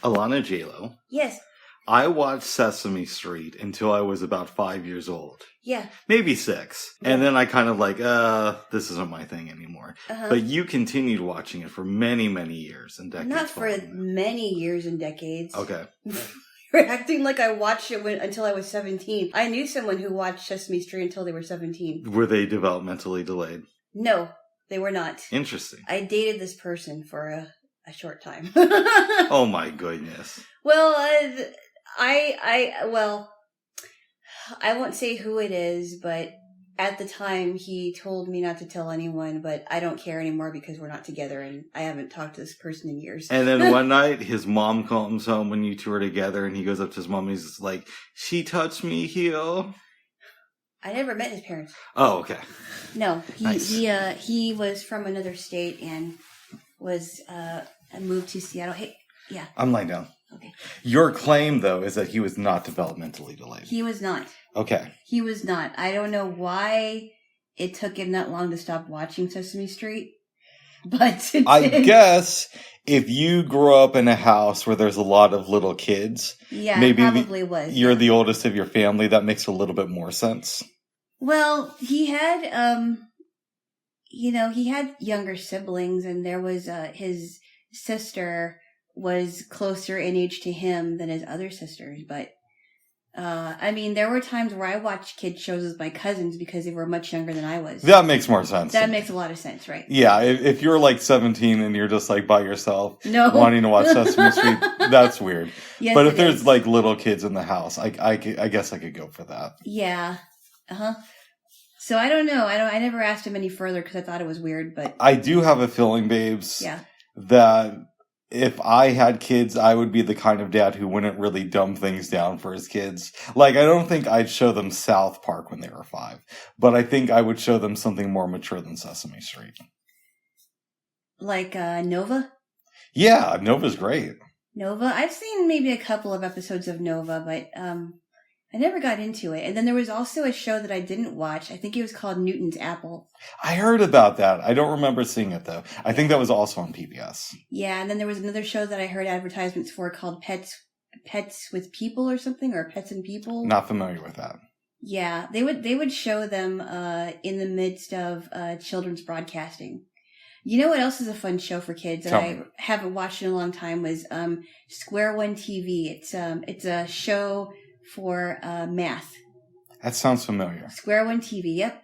Alana Jaylo. Yes. I watched Sesame Street until I was about 5 years old. Yeah. Maybe 6. Yeah. And then I kind of like, this isn't my thing anymore. But you continued watching it for many, many years and decades. Not for many years and decades. Okay. You're acting like I watched it until I was 17. I knew someone who watched Sesame Street until they were 17. Were they developmentally delayed? No, they were not. Interesting. I dated this person for a short time. Oh my goodness. Well, I won't say who it is, but at the time he told me not to tell anyone, but I don't care anymore because we're not together and I haven't talked to this person in years. And then one night his mom comes home when you two are together and he goes up to his mom and he's like, she touched me here. I never met his parents. Oh, okay. No, he was from another state and was moved to Seattle. Hey, yeah. I'm lying down. Okay. Your claim, though, is that he was not developmentally delayed. He was not. Okay. He was not. I don't know why it took him that long to stop watching Sesame Street, but I guess if you grew up in a house where there's a lot of little kids, maybe probably was. You're the oldest of your family. That makes a little bit more sense. Well, he had, he had younger siblings, and there was his sister was closer in age to him than his other sisters, but there were times where I watched kids shows with my cousins because they were much younger than I was. That makes more sense. That makes a lot of sense, right? Yeah, if you're like 17 and you're just like by yourself wanting to watch Sesame Street, that's weird. Yes, but if there's like little kids in the house, I guess I could go for that. Yeah. So I don't know. I never asked him any further because I thought it was weird, but I do have a feeling, babes, that if I had kids, I would be the kind of dad who wouldn't really dumb things down for his kids. Like, I don't think I'd show them South Park when they were 5, but I think I would show them something more mature than Sesame Street. Like Nova? Yeah, Nova's great. Nova? I've seen maybe a couple of episodes of Nova, but I never got into it. And then there was also a show that I didn't watch. I think it was called Newton's Apple. I heard about that. I don't remember seeing it, though. I think that was also on PBS. Yeah, and then there was another show that I heard advertisements for called Pets with People or something, or Pets and People. Not familiar with that. Yeah, they would show them in the midst of children's broadcasting. You know what else is a fun show for kids that I haven't watched in a long time was Square One TV. It's a show for math. That sounds familiar. Square One TV, yep.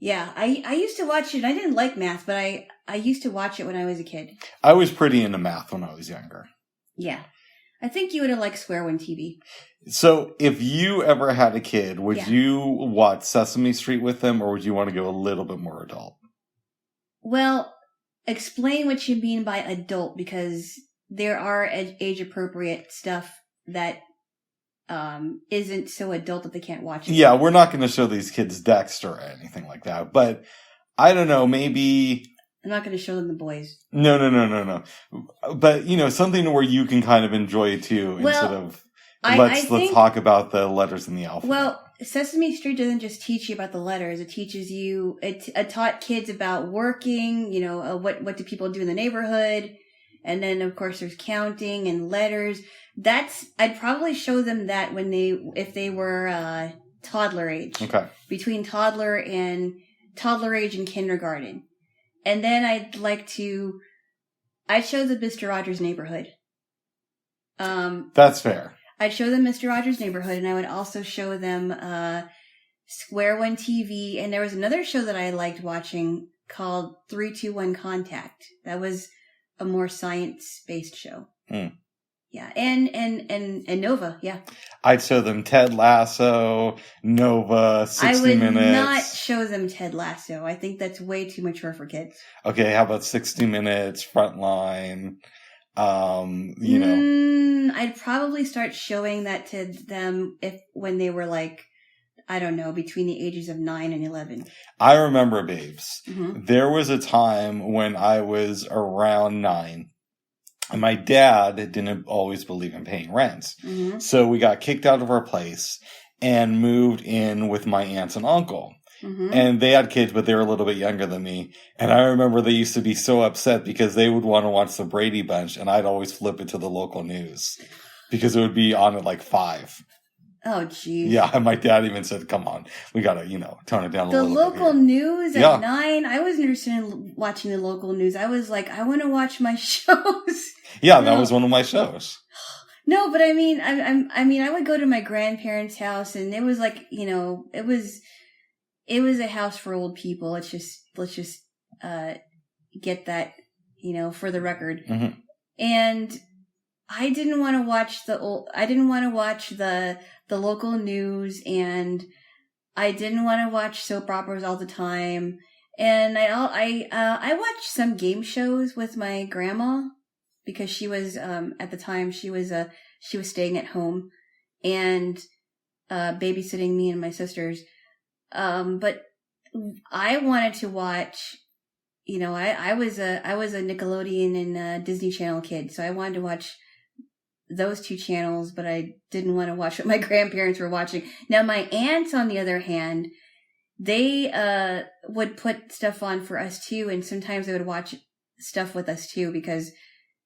Yeah, I used to watch it. I didn't like math, but I used to watch it when I was a kid. I was pretty into math when I was younger. Yeah. I think you would have liked Square One TV. So, if you ever had a kid, would you watch Sesame Street with them, or would you want to go a little bit more adult? Well, explain what you mean by adult, because there are age-appropriate stuff that isn't so adult that they can't watch it. Yeah, we're not going to show these kids Dexter or anything like that. But, I don't know, maybe... I'm not going to show them the boys. No. But, something where you can kind of enjoy it too, instead of... Let's talk about the letters in the alphabet. Well, Sesame Street doesn't just teach you about the letters. It teaches you... It taught kids about working, what do people do in the neighborhood. And then, of course, there's counting and letters. I'd probably show them that if they were toddler age. Okay. Between toddler age and kindergarten. And then I'd show them Mr. Rogers' Neighborhood. That's fair. I'd show them Mr. Rogers' Neighborhood, and I would also show them Square One TV. And there was another show that I liked watching called 3-2-1 Contact. That was a more science-based show. Yeah, and Nova, yeah. I'd show them Ted Lasso, Nova, 60 Minutes. I would not show them Ted Lasso. I think that's way too mature for kids. Okay, how about 60 Minutes, Frontline, I'd probably start showing that to them when they were between the ages of 9 and 11. I remember, babes. Mm-hmm. There was a time when I was around 9. And my dad didn't always believe in paying rent. Mm-hmm. So we got kicked out of our place and moved in with my aunt and uncle. Mm-hmm. And they had kids, but they were a little bit younger than me. And I remember they used to be so upset because they would want to watch the Brady Bunch, and I'd always flip it to the local news because it would be on at like 5. Oh, geez. Yeah, and my dad even said, come on, we got to, tone it down a little bit. The local news at Yeah. 9, I wasn't interested in watching the local news. I was like, I want to watch my shows. Yeah, that was one of my shows. No, but I mean, I would go to my grandparents' house, and it was like, it was a house for old people. Let's just get that, for the record. Mm-hmm. And I didn't want to watch the local news, and I didn't want to watch soap operas all the time. And I watched some game shows with my grandma because she was at the time she was staying at home and babysitting me and my sisters. But I wanted to watch. I was a Nickelodeon and Disney Channel kid, so I wanted to watch those 2 channels, but I didn't want to watch what my grandparents were watching. Now, my aunts, on the other hand, they would put stuff on for us too, and sometimes they would watch stuff with us too because,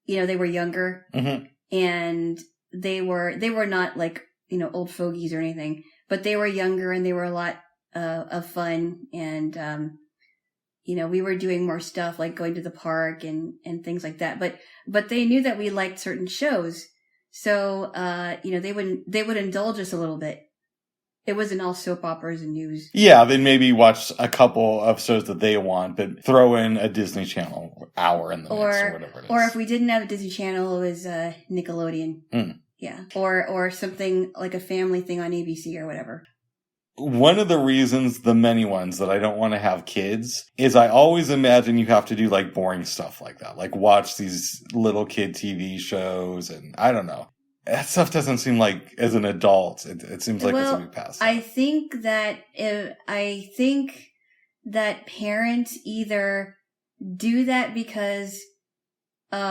they were younger, mm-hmm. and they were not like, old fogies or anything, but they were younger and they were a lot of fun, and we were doing more stuff like going to the park and things like that. But they knew that we liked certain shows. So, they would indulge us a little bit. It wasn't all soap operas and news. Yeah, then maybe watch a couple of shows that they want, but throw in a Disney Channel hour in the mix or whatever it is. Or if we didn't have a Disney Channel, it was Nickelodeon. Mm. Yeah. Or something like a family thing on ABC or whatever. One of the reasons, the many ones, that I don't want to have kids is I always imagine you have to do like boring stuff like that. Like watch these little kid TV shows, and I don't know. That stuff doesn't seem like, as an adult, it seems like it's a big pass. I think that parents either do that because they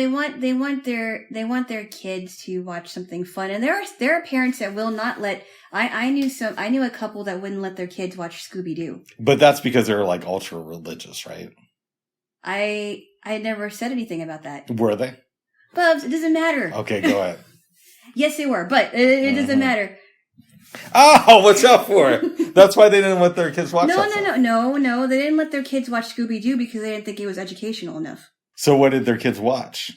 want their kids to watch something fun, and there are parents that will not let. I knew a couple that wouldn't let their kids watch Scooby-Doo. But that's because they're like ultra religious, right? I never said anything about that. Were they? Bubs, it doesn't matter. Okay, go ahead. Yes, they were, but it doesn't matter. Oh, what's up for it? That's why they didn't let their kids watch that stuff. No. They didn't let their kids watch Scooby-Doo because they didn't think it was educational enough. So what did their kids watch?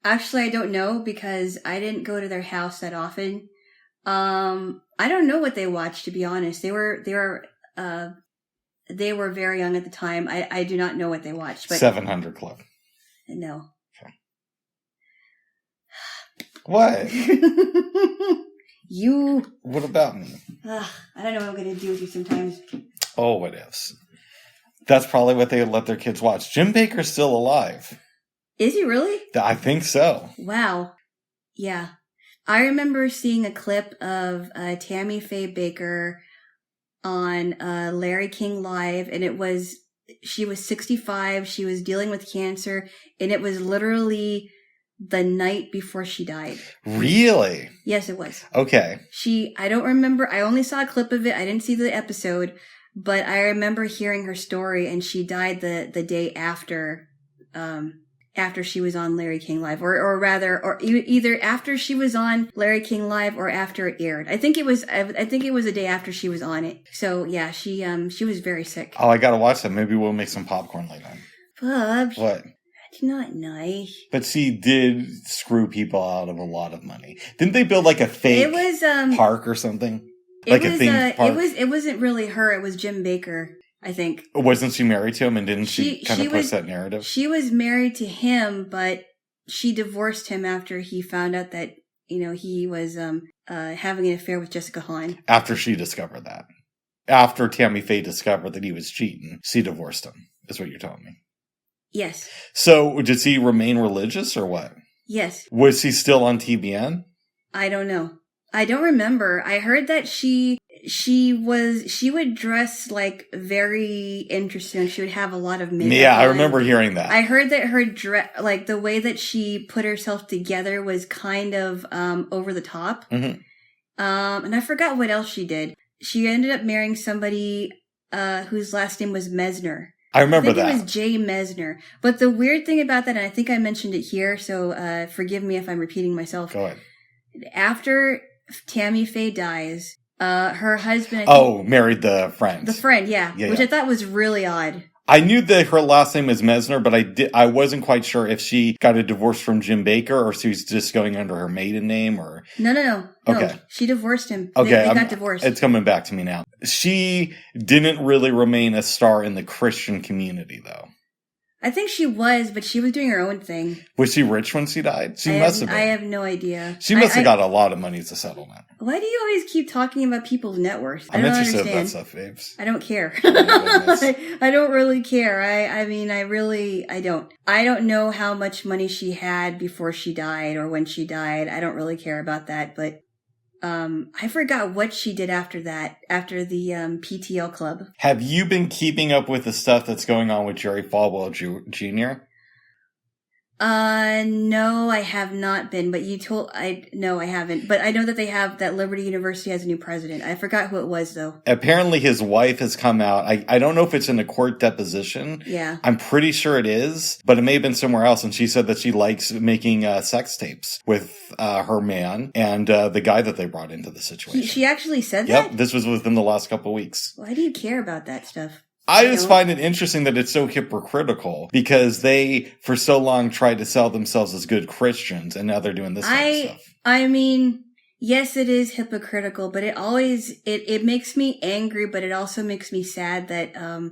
Actually, I don't know because I didn't go to their house that often. I don't know what they watched, to be honest. They were very young at the time. I do not know what they watched. But 700 Club. No. Okay. What? What about me? I don't know what I'm going to do with you sometimes. Oh, what ifs. That's probably what they let their kids watch. Jim Baker's still alive. Is he really? I think so. Wow. Yeah. I remember seeing a clip of Tammy Faye Baker on Larry King Live, and she was 65. She was dealing with cancer, and it was literally the night before she died. Really? Yes, it was. Okay. I don't remember. I only saw a clip of it. I didn't see the episode, but I remember hearing her story, and she died the day after she was on Larry King Live, or either after she was on Larry King Live or after it aired. I think it was the day after she was on it. So yeah, she was very sick. Oh, I gotta watch that. Maybe we'll make some popcorn later. Bub, what? That's not nice. But she did screw people out of a lot of money. Didn't they build like a fake park or something? Like a theme park? It wasn't really her. It was Jim Baker, I think. Wasn't she married to him, and didn't she kind of push that narrative? She was married to him, but she divorced him after he found out that, he was having an affair with Jessica Hahn. After she discovered that. After Tammy Faye discovered that he was cheating, she divorced him, is what you're telling me. Yes. So, did he remain religious or what? Yes. Was he still on TBN? I don't know. I don't remember. I heard that she would dress like very interesting. She would have a lot of makeup. Yeah, I remember hearing that. I heard that her dress, like the way that she put herself together, was kind of over the top. Mm-hmm. And I forgot what else she did. she ended up marrying somebody whose last name was Mesner. I remember that. It was Jay Mesner. But the weird thing about that, and I think I mentioned it here, so forgive me if I'm repeating myself. Go ahead. After Tammy Faye dies, her husband... married the friend. The friend, yeah. Which I thought was really odd. I knew that her last name was Mesner, but I wasn't quite sure if she got a divorce from Jim Baker or she was just going under her maiden name or... No. Okay. No, she divorced him. Okay. They got divorced. It's coming back to me now. She didn't really remain a star in the Christian community, though. I think she was, but she was doing her own thing. Was she rich when she died? She must have been. I have no idea. She must have got a lot of money as a settlement. Why do you always keep talking about people's net worth? I'm interested in that stuff, babes. I don't care. I don't really care. I don't. I don't know how much money she had before she died or when she died. I don't really care about that, but I forgot what she did after that, after the PTL club. Have you been keeping up with the stuff that's going on with Jerry Falwell Jr.? No, I have not been, but no, I haven't. But I know that that Liberty University has a new president. I forgot who it was, though. Apparently his wife has come out. I don't know if it's in a court deposition. Yeah. I'm pretty sure it is, but it may have been somewhere else. And she said that she likes making sex tapes with her man and the guy that they brought into the situation. She actually said that? Yep, this was within the last couple of weeks. Why do you care about that stuff? I just find it interesting that it's so hypocritical because they, for so long, tried to sell themselves as good Christians, and now they're doing this kind of stuff. I mean, yes, it is hypocritical, but it makes me angry, but it also makes me sad that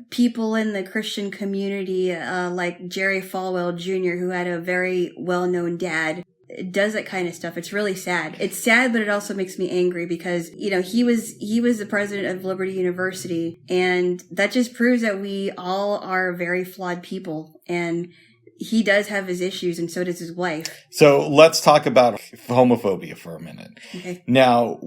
people in the Christian community, like Jerry Falwell Jr., who had a very well-known dad, does that kind of stuff. It's really sad. It's sad, but it also makes me angry because, he was the president of Liberty University, and that just proves that we all are very flawed people, and he does have his issues, and so does his wife. So let's talk about homophobia for a minute. Okay. Now,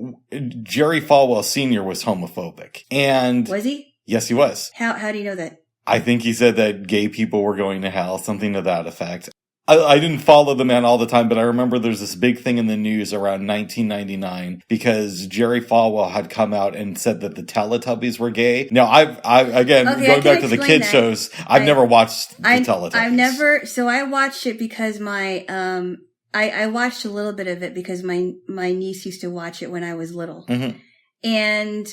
Jerry Falwell Sr. was homophobic. And was he? Yes, he was. How do you know that? I think he said that gay people were going to hell, something to that effect. I didn't follow the man all the time, but I remember there's this big thing in the news around 1999 because Jerry Falwell had come out and said that the Teletubbies were gay. Now, going back to the kid shows, I've never watched the Teletubbies. So I watched it because I watched a little bit of it because my niece used to watch it when I was little. Mm-hmm. And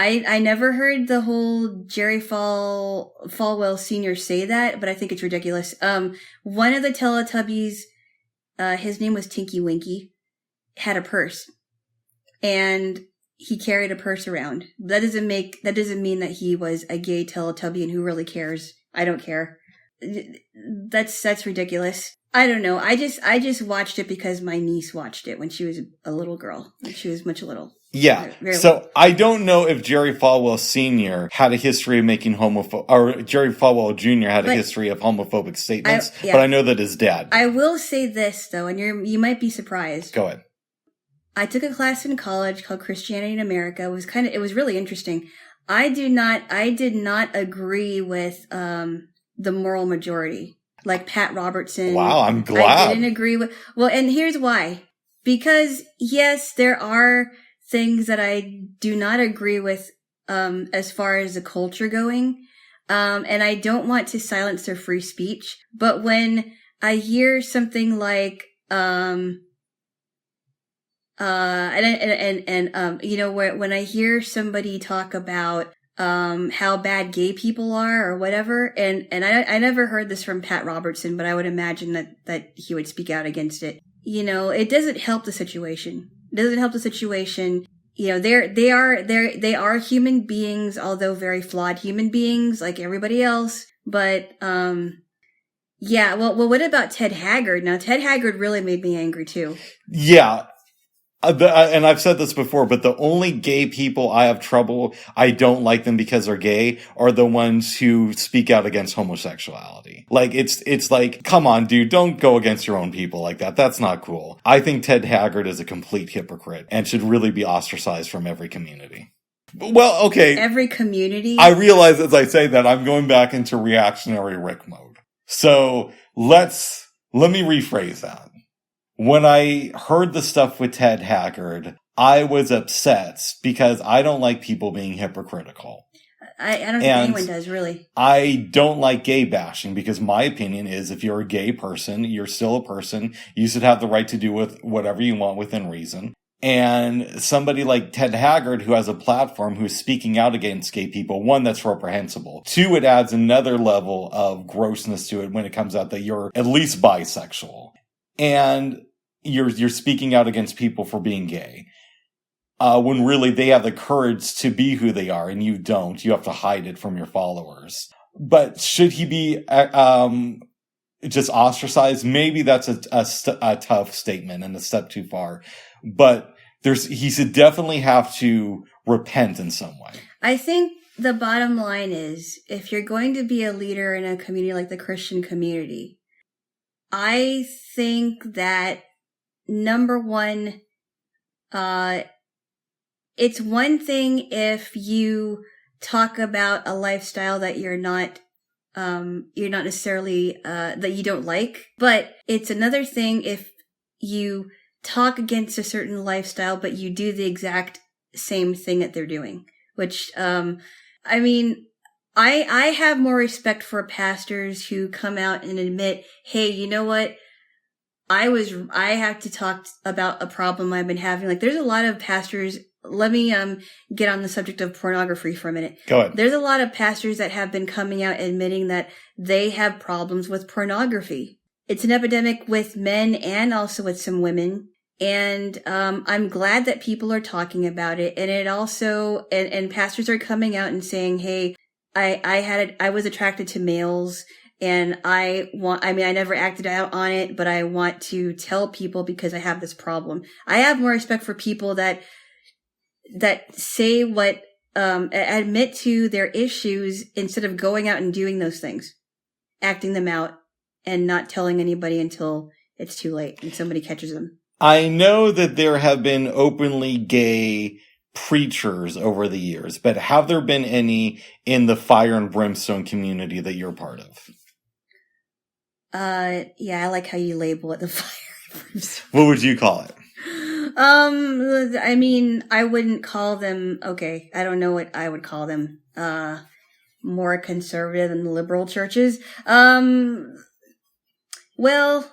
I never heard the whole Jerry Falwell Sr. say that, but I think it's ridiculous. One of the Teletubbies, his name was Tinky Winky, had a purse. And he carried a purse around. That doesn't mean that he was a gay Teletubby, and who really cares? I don't care. That's ridiculous. I don't know. I just watched it because my niece watched it when she was a little girl. She was much little. Yeah. So I don't know if Jerry Falwell Sr. had a history of making or Jerry Falwell Jr. had a history of homophobic statements, but I know that his dad. I will say this though, and you might be surprised. Go ahead. I took a class in college called Christianity in America. It was really interesting. I did not agree with the moral majority, like Pat Robertson. Wow, I'm glad. I didn't agree with. Well, and here's why. Because yes, there are things that I do not agree with as far as the culture going. And I don't want to silence their free speech. But when I hear something like when I hear somebody talk about how bad gay people are or whatever, and I never heard this from Pat Robertson, but I would imagine that he would speak out against it. It doesn't help the situation. It doesn't help the situation. They are human beings, although very flawed human beings, like everybody else. But, yeah, well, what about Ted Haggard? Now, Ted Haggard really made me angry, too. Yeah. And I've said this before, but the only gay people I don't like them because they're gay, are the ones who speak out against homosexuality. Like, it's like, come on, dude, don't go against your own people like that. That's not cool. I think Ted Haggard is a complete hypocrite and should really be ostracized from every community. Well, okay. Every community? I realize as I say that I'm going back into reactionary Rick mode. So let me rephrase that. When I heard the stuff with Ted Haggard, I was upset because I don't like people being hypocritical. I don't think anyone does, really. I don't like gay bashing because my opinion is if you're a gay person, you're still a person. You should have the right to do with whatever you want within reason. And somebody like Ted Haggard, who has a platform, who's speaking out against gay people, one, that's reprehensible. Two, it adds another level of grossness to it when it comes out that you're at least bisexual. And you're speaking out against people for being gay. When really they have the courage to be who they are and you don't. You have to hide it from your followers. But should he be just ostracized? Maybe that's a tough statement and a step too far. But he should definitely have to repent in some way. I think the bottom line is, if you're going to be a leader in a community like the Christian community, I think that, number one, it's one thing if you talk about a lifestyle that you're not necessarily, that you don't like, but it's another thing if you talk against a certain lifestyle, but you do the exact same thing that they're doing, which, I mean, I have more respect for pastors who come out and admit, hey, you know what? I have to talk about a problem I've been having. Like, there's a lot of pastors. Let me get on the subject of pornography for a minute. Go ahead. There's a lot of pastors that have been coming out admitting that they have problems with pornography. It's an epidemic with men and also with some women. And I'm glad that people are talking about it. And it also, and pastors are coming out and saying, hey, I was attracted to males. And I never acted out on it, but I want to tell people because I have this problem. I have more respect for people that say what, admit to their issues instead of going out and doing those things, acting them out and not telling anybody until it's too late and somebody catches them. I know that there have been openly gay preachers over the years, but have there been any in the fire and brimstone community that you're part of? Yeah, I like how you label it the fire and brimstone. What would you call it? I mean, I wouldn't call them, okay, I don't know what I would call them, more conservative than the liberal churches. Well,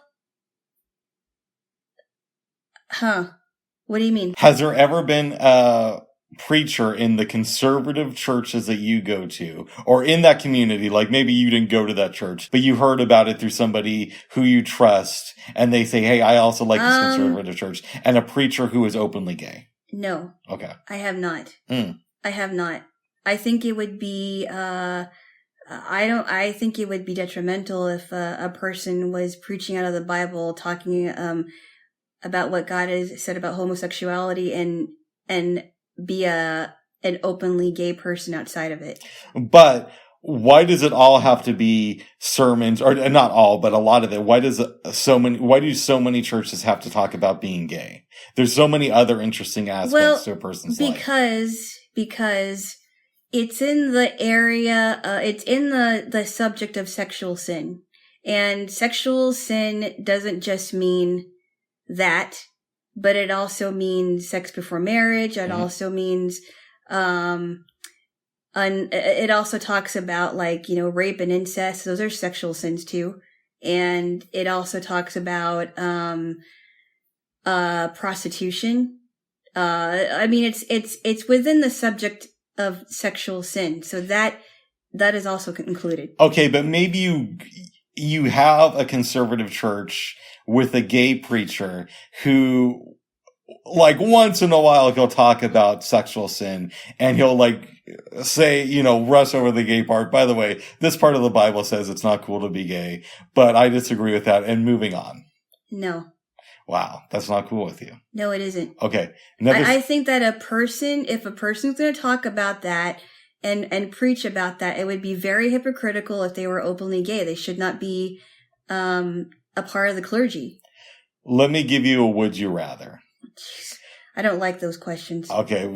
what do you mean? Has there ever been a preacher in the conservative churches that you go to, or in that community, like maybe you didn't go to that church, but you heard about it through somebody who you trust, and they say, hey, I also like this conservative church, and a preacher who is openly gay? No. Okay. I have not. I have not. I think it would be, I think it would be detrimental if a person was preaching out of the Bible, talking about what God has said about homosexuality and be an openly gay person outside of it. But why does it all have to be sermons, or not all, but a lot of it? Why do so many churches have to talk about being gay? There's so many other interesting aspects to a person's life. Because it's in the area, it's in the subject of sexual sin. And sexual sin doesn't just mean that, but it also means sex before marriage. It also means, it also talks about, like, rape and incest. Those are sexual sins too. And it also talks about, prostitution. I mean, it's within the subject of sexual sin. So that is also included. Okay, but maybe you have a conservative church with a gay preacher who, like, once in a while he'll talk about sexual sin and he'll, like, say, rush over the gay part. By the way, this part of the Bible says it's not cool to be gay, but I disagree with that, and moving on. No. Wow, that's not cool with you. No, it isn't. Okay. I think that if a person's going to talk about that and preach about that, it would be very hypocritical if they were openly gay. They should not be a part of the clergy. Let me give you a would you rather. I don't like those questions. Okay,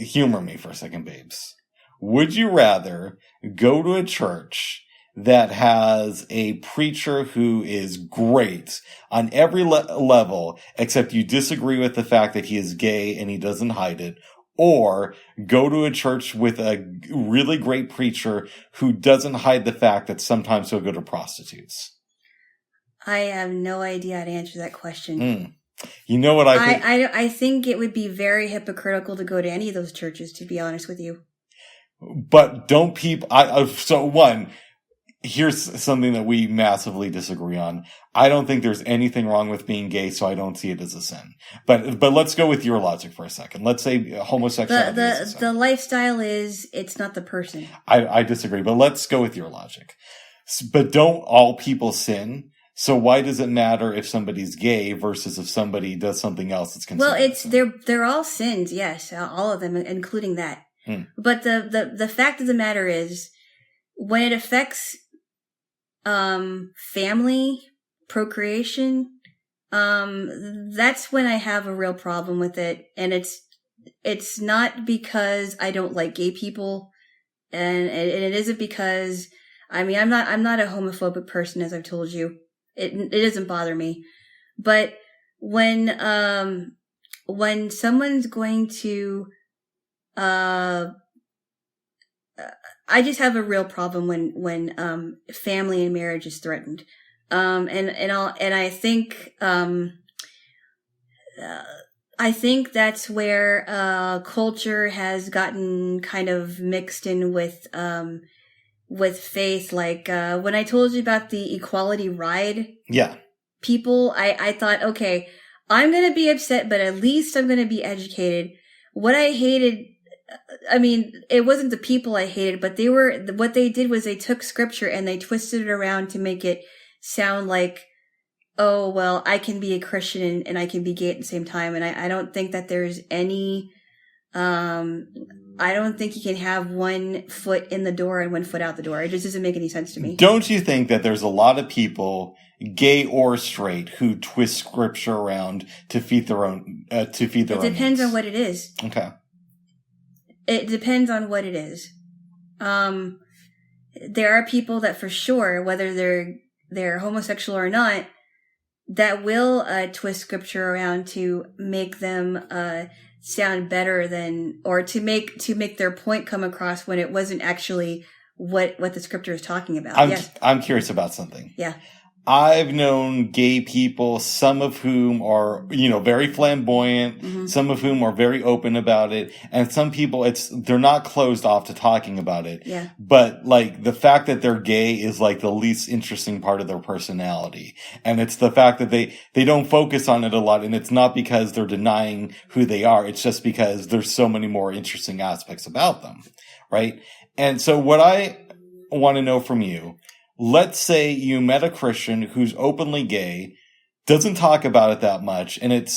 humor me for a second, babes. Would you rather go to a church that has a preacher who is great on every level, except you disagree with the fact that he is gay and he doesn't hide it, or go to a church with a really great preacher who doesn't hide the fact that sometimes he'll go to prostitutes? I have no idea how to answer that question. You know what I think? I think it would be very hypocritical to go to any of those churches, to be honest with you. But don't people... here's something that we massively disagree on. I don't think there's anything wrong with being gay, so I don't see it as a sin. But let's go with your logic for a second. Let's say homosexuality is a sin. The lifestyle is, it's not the person. I disagree, but let's go with your logic. But don't all people sin? So why does it matter if somebody's gay versus if somebody does something else that's considered? Well, they're all sins, yes, all of them, including that. But the fact of the matter is, when it affects family, procreation, that's when I have a real problem with it. And it's not because I don't like gay people, and it isn't because, I mean, I'm not a homophobic person, as I've told you. It doesn't bother me. But when someone's going to, I just have a real problem when family and marriage is threatened. I think that's where culture has gotten kind of mixed in with faith. Like when I told you about the equality ride, people, I thought, okay, I'm gonna be upset, but at least I'm gonna be educated. What I hated, I mean, it wasn't the people I hated, but what they did was they took scripture and they twisted it around to make it sound like, oh, well, I can be a Christian and I can be gay at the same time. And I don't think that there's any, I don't think you can have one foot in the door and one foot out the door. It just doesn't make any sense to me. Don't you think that there's a lot of people, gay or straight, who twist scripture around to feed their own, It depends on what it is. Okay. It depends on what it is. There are people that for sure, whether they're homosexual or not, that will twist scripture around to make them sound better than, or to make their point come across when it wasn't actually what the scripture is talking about. I'm curious about something. Yeah. I've known gay people, some of whom are, very flamboyant, some of whom are very open about it, and some people, they're not closed off to talking about it. Yeah. But, the fact that they're gay is, the least interesting part of their personality. And it's the fact that they don't focus on it a lot, and it's not because they're denying who they are, it's just because there's so many more interesting aspects about them, right? And so what I want to know from you, let's say you met a Christian who's openly gay, doesn't talk about it that much, and it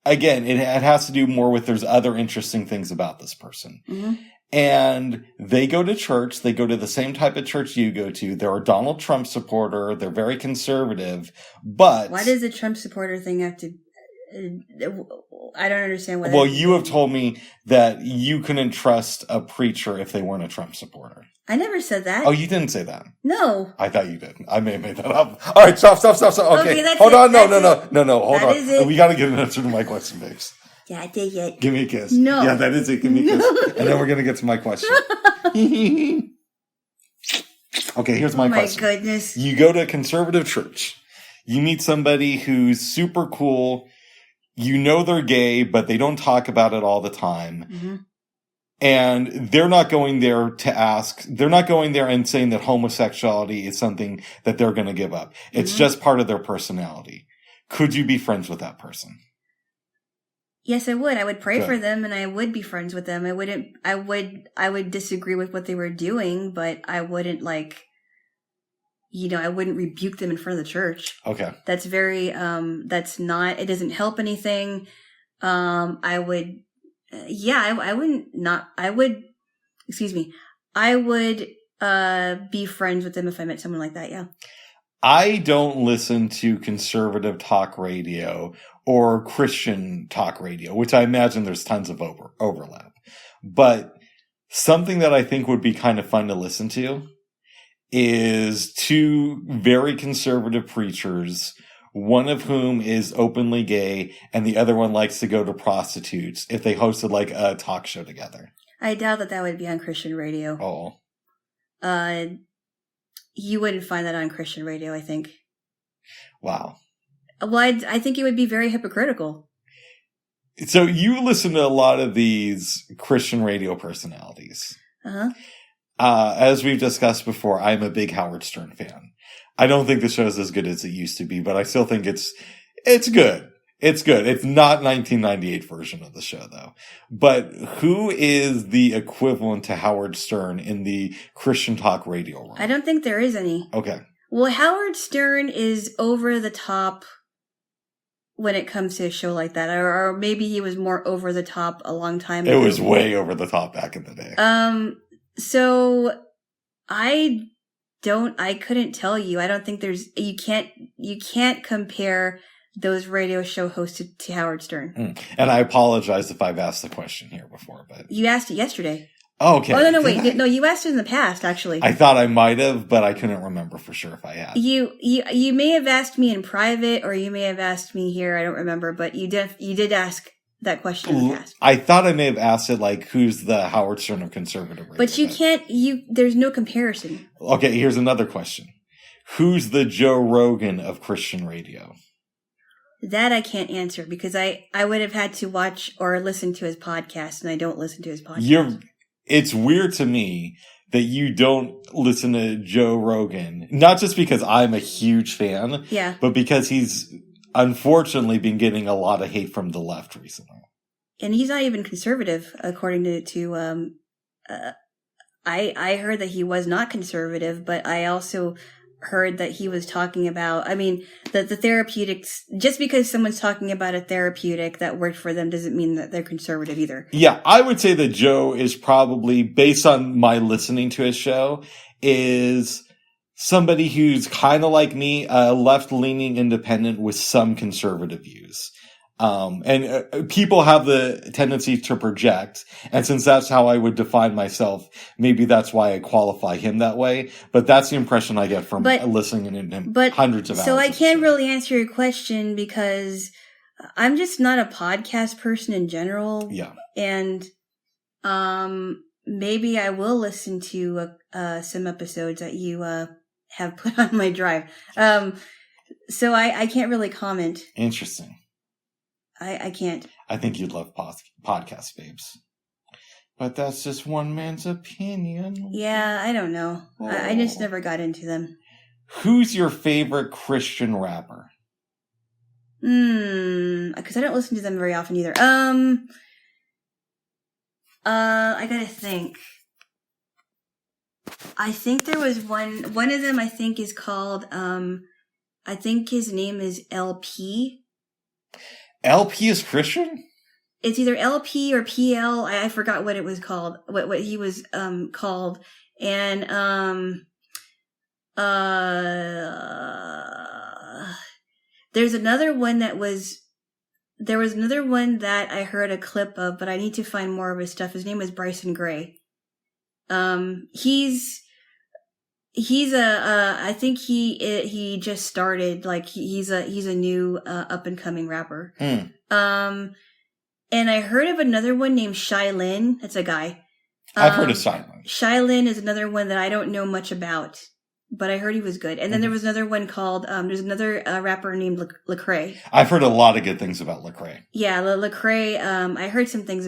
has to do more with there's other interesting things about this person. Mm-hmm. And they go to church, they go to the same type of church you go to, they're a Donald Trump supporter, they're very conservative, but... Why does the Trump supporter thing have to... I don't understand what... Well, you have told me that you couldn't trust a preacher if they weren't a Trump supporter. I never said that. Oh, you didn't say that? No. I thought you did. I may have made that up. All right, stop. Okay, hold on. No, hold on. We got to get an answer to my question, babes. Yeah, I take it. Give me a kiss. No. Yeah, that is it. Give me a kiss. And then we're going to get to my question. Okay, here's my question. Oh, my goodness. You go to a conservative church. You meet somebody who's super cool. You know they're gay, but they don't talk about it all the time. Mm-hmm. And they're not going there and saying that homosexuality is something that they're going to give up. It's just part of their personality. Could you be friends with that person? Yes, I would. I would pray for them and I would be friends with them. I would disagree with what they were doing, but I wouldn't I wouldn't rebuke them in front of the church. Okay. That's very, it doesn't help anything. I would be friends with them if I met someone like that. Yeah. I don't listen to conservative talk radio or Christian talk radio, which I imagine there's tons of overlap. But something that I think would be kind of fun to listen to is two very conservative preachers, one of whom is openly gay, and the other one likes to go to prostitutes, if they hosted like a talk show together. I doubt that would be on Christian radio. Oh. You wouldn't find that on Christian radio, I think. Wow. Well, I think it would be very hypocritical. So you listen to a lot of these Christian radio personalities. Uh-huh. As we've discussed before, I'm a big Howard Stern fan. I don't think the show's as good as it used to be, but I still think it's good. It's good. It's not 1998 version of the show, though. But who is the equivalent to Howard Stern in the Christian talk radio realm? I don't think there is any. Okay. Well, Howard Stern is over the top when it comes to a show like that. Or maybe he was more over the top a long time ago. It was way over the top back in the day. So I couldn't tell you. I don't think you can't compare those radio show hosts to Howard Stern. And I apologize if I've asked the question here before, but you asked it yesterday. Oh, okay. Oh, no, wait. No, you asked it in the past, actually. I thought I might have, but I couldn't remember for sure if I had. You may have asked me in private, or you may have asked me here. I don't remember, but you did ask that question in the past. I thought I may have asked it like, who's the Howard Stern of conservative radio? But there's no comparison. Okay, here's another question. Who's the Joe Rogan of Christian radio? That I can't answer because I would have had to watch or listen to his podcast, and I don't listen to his podcast. It's weird to me that you don't listen to Joe Rogan, not just because I'm a huge fan, yeah, but because he's unfortunately been getting a lot of hate from the left recently. And he's not even conservative, according to I heard that he was not conservative, but I also heard that he was talking about, the therapeutics, just because someone's talking about a therapeutic that worked for them doesn't mean that they're conservative either. Yeah, I would say that Joe is probably, based on my listening to his show, is somebody who's kind of like me, a left-leaning independent with some conservative views. And people have the tendency to project. And since that's how I would define myself, maybe that's why I qualify him that way. But that's the impression I get from listening to him hundreds of hours. So I can't really answer your question because I'm just not a podcast person in general. Yeah. And maybe I will listen to some episodes that you have put on my drive. So I can't really comment. Interesting. I can't. I think you'd love podcast babes. But that's just one man's opinion. Yeah, I don't know. Oh. I just never got into them. Who's your favorite Christian rapper? Because I don't listen to them very often either. I gotta think. I think there was one of them I think is called, I think his name is LP. LP is Christian? It's either LP or PL. I forgot what it was called. What he was called. And there's another one there was another one that I heard a clip of, but I need to find more of his stuff. His name is Bryson Gray. I think he just started, like, he's a new, up and coming rapper. And I heard of another one named Shai Lin. That's a guy. I've heard of Shai Lin. Shai Lin is another one that I don't know much about, but I heard he was good. And then there was another one called, there's another rapper named Lecrae. I've heard a lot of good things about Lecrae. Yeah, Lecrae, I heard some things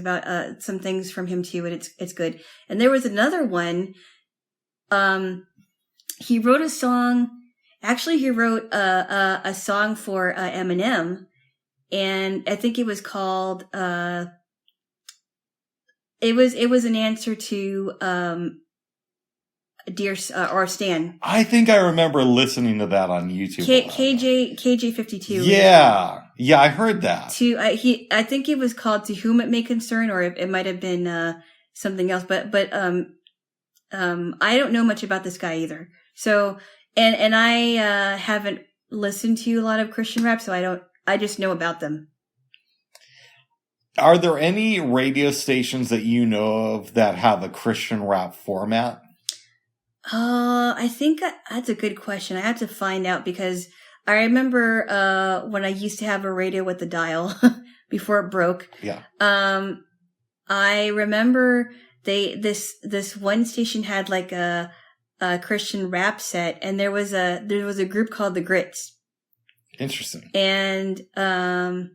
from him too, and it's good. And there was another one, he wrote a song. Actually, he wrote a song for Eminem, and I think it was called. It was an answer to Dear or Stan. I think I remember listening to that on YouTube. KJ52. Yeah, I heard that. I think it was called To Whom It May Concern, or it might have been something else. But I don't know much about this guy either. So, and I haven't listened to a lot of Christian rap, so I just know about them. Are there any radio stations that you know of that have a Christian rap format? I think that's a good question. I have to find out because I remember when I used to have a radio with the dial before it broke. Yeah. I remember this one station had like a Christian rap set, and there was a group called the Grits. Interesting. And I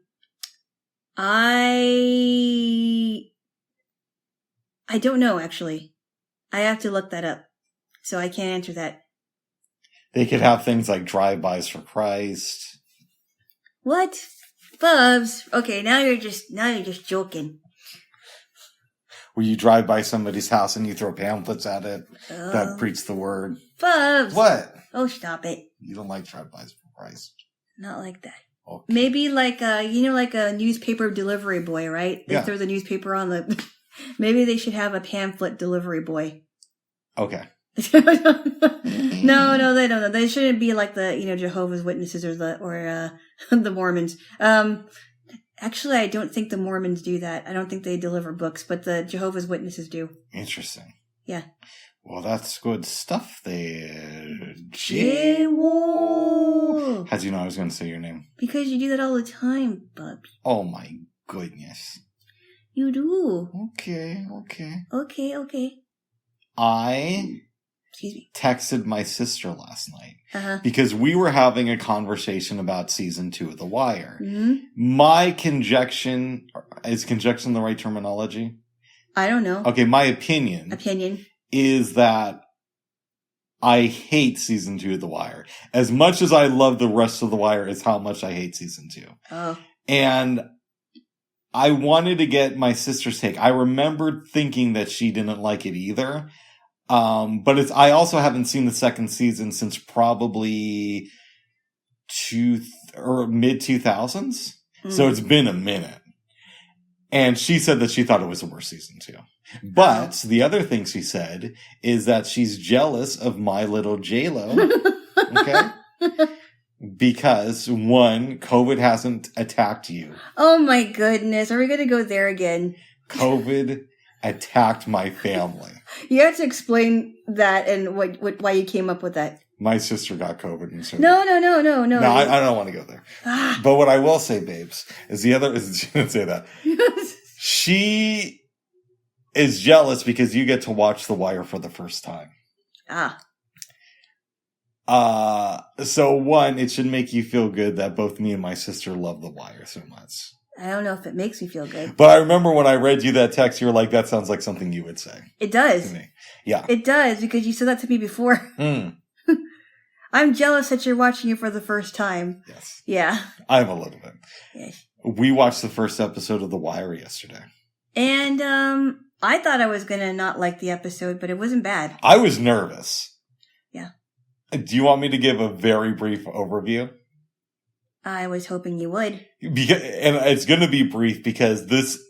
don't know, actually. I have to look that up. So I can't answer that. They could have things like drive-bys for Christ. What? Bubs. Okay, now you're just joking. Where you drive by somebody's house and you throw pamphlets at it that preach the word. Bubs. What? Oh, stop it. You don't like drive-bys for Christ. Not like that. Okay. Maybe like like a newspaper delivery boy, right? They throw the newspaper on the. Maybe they should have a pamphlet delivery boy. Okay. No, they don't. They shouldn't be like the Jehovah's Witnesses or the Mormons. Actually, I don't think the Mormons do that. I don't think they deliver books, but the Jehovah's Witnesses do. Interesting. Yeah. Well, that's good stuff there. Jaylo. How'd you know I was going to say your name? Because you do that all the time, bub. Oh my goodness. You do. Okay. Okay. Excuse me. Texted my sister last night because we were having a conversation about season 2 of The Wire. Mm-hmm. My conjecture, is conjecture the right terminology? I don't know. Okay, my opinion is that I hate season 2 of The Wire. As much as I love the rest of The Wire is how much I hate season 2. Oh. And I wanted to get my sister's take. I remembered thinking that she didn't like it either. But I also haven't seen the second season since probably mid 2000s. So it's been a minute. And she said that she thought it was the worst season 2. But the other thing she said is that she's jealous of my little Jaylo. Okay. Because, one, COVID hasn't attacked you. Oh my goodness. Are we going to go there again? COVID attacked my family. You have to explain that and why you came up with that. My sister got COVID. And so No. No, I don't want to go there. But what I will say, babes, is she didn't say that. She is jealous because you get to watch The Wire for the first time. So one, it should make you feel good that both me and my sister love The Wire so much. I don't know if it makes me feel good. But I remember when I read you that text, you were like, that sounds like something you would say. It does. To me. Yeah. It does, because you said that to me before. I'm jealous that you're watching it for the first time. Yes. Yeah. I'm a little bit. Yes. We watched the first episode of The Wire yesterday. And I thought I was going to not like the episode, but it wasn't bad. I was nervous. Yeah. Do you want me to give a very brief overview? I was hoping you would. And it's going to be brief because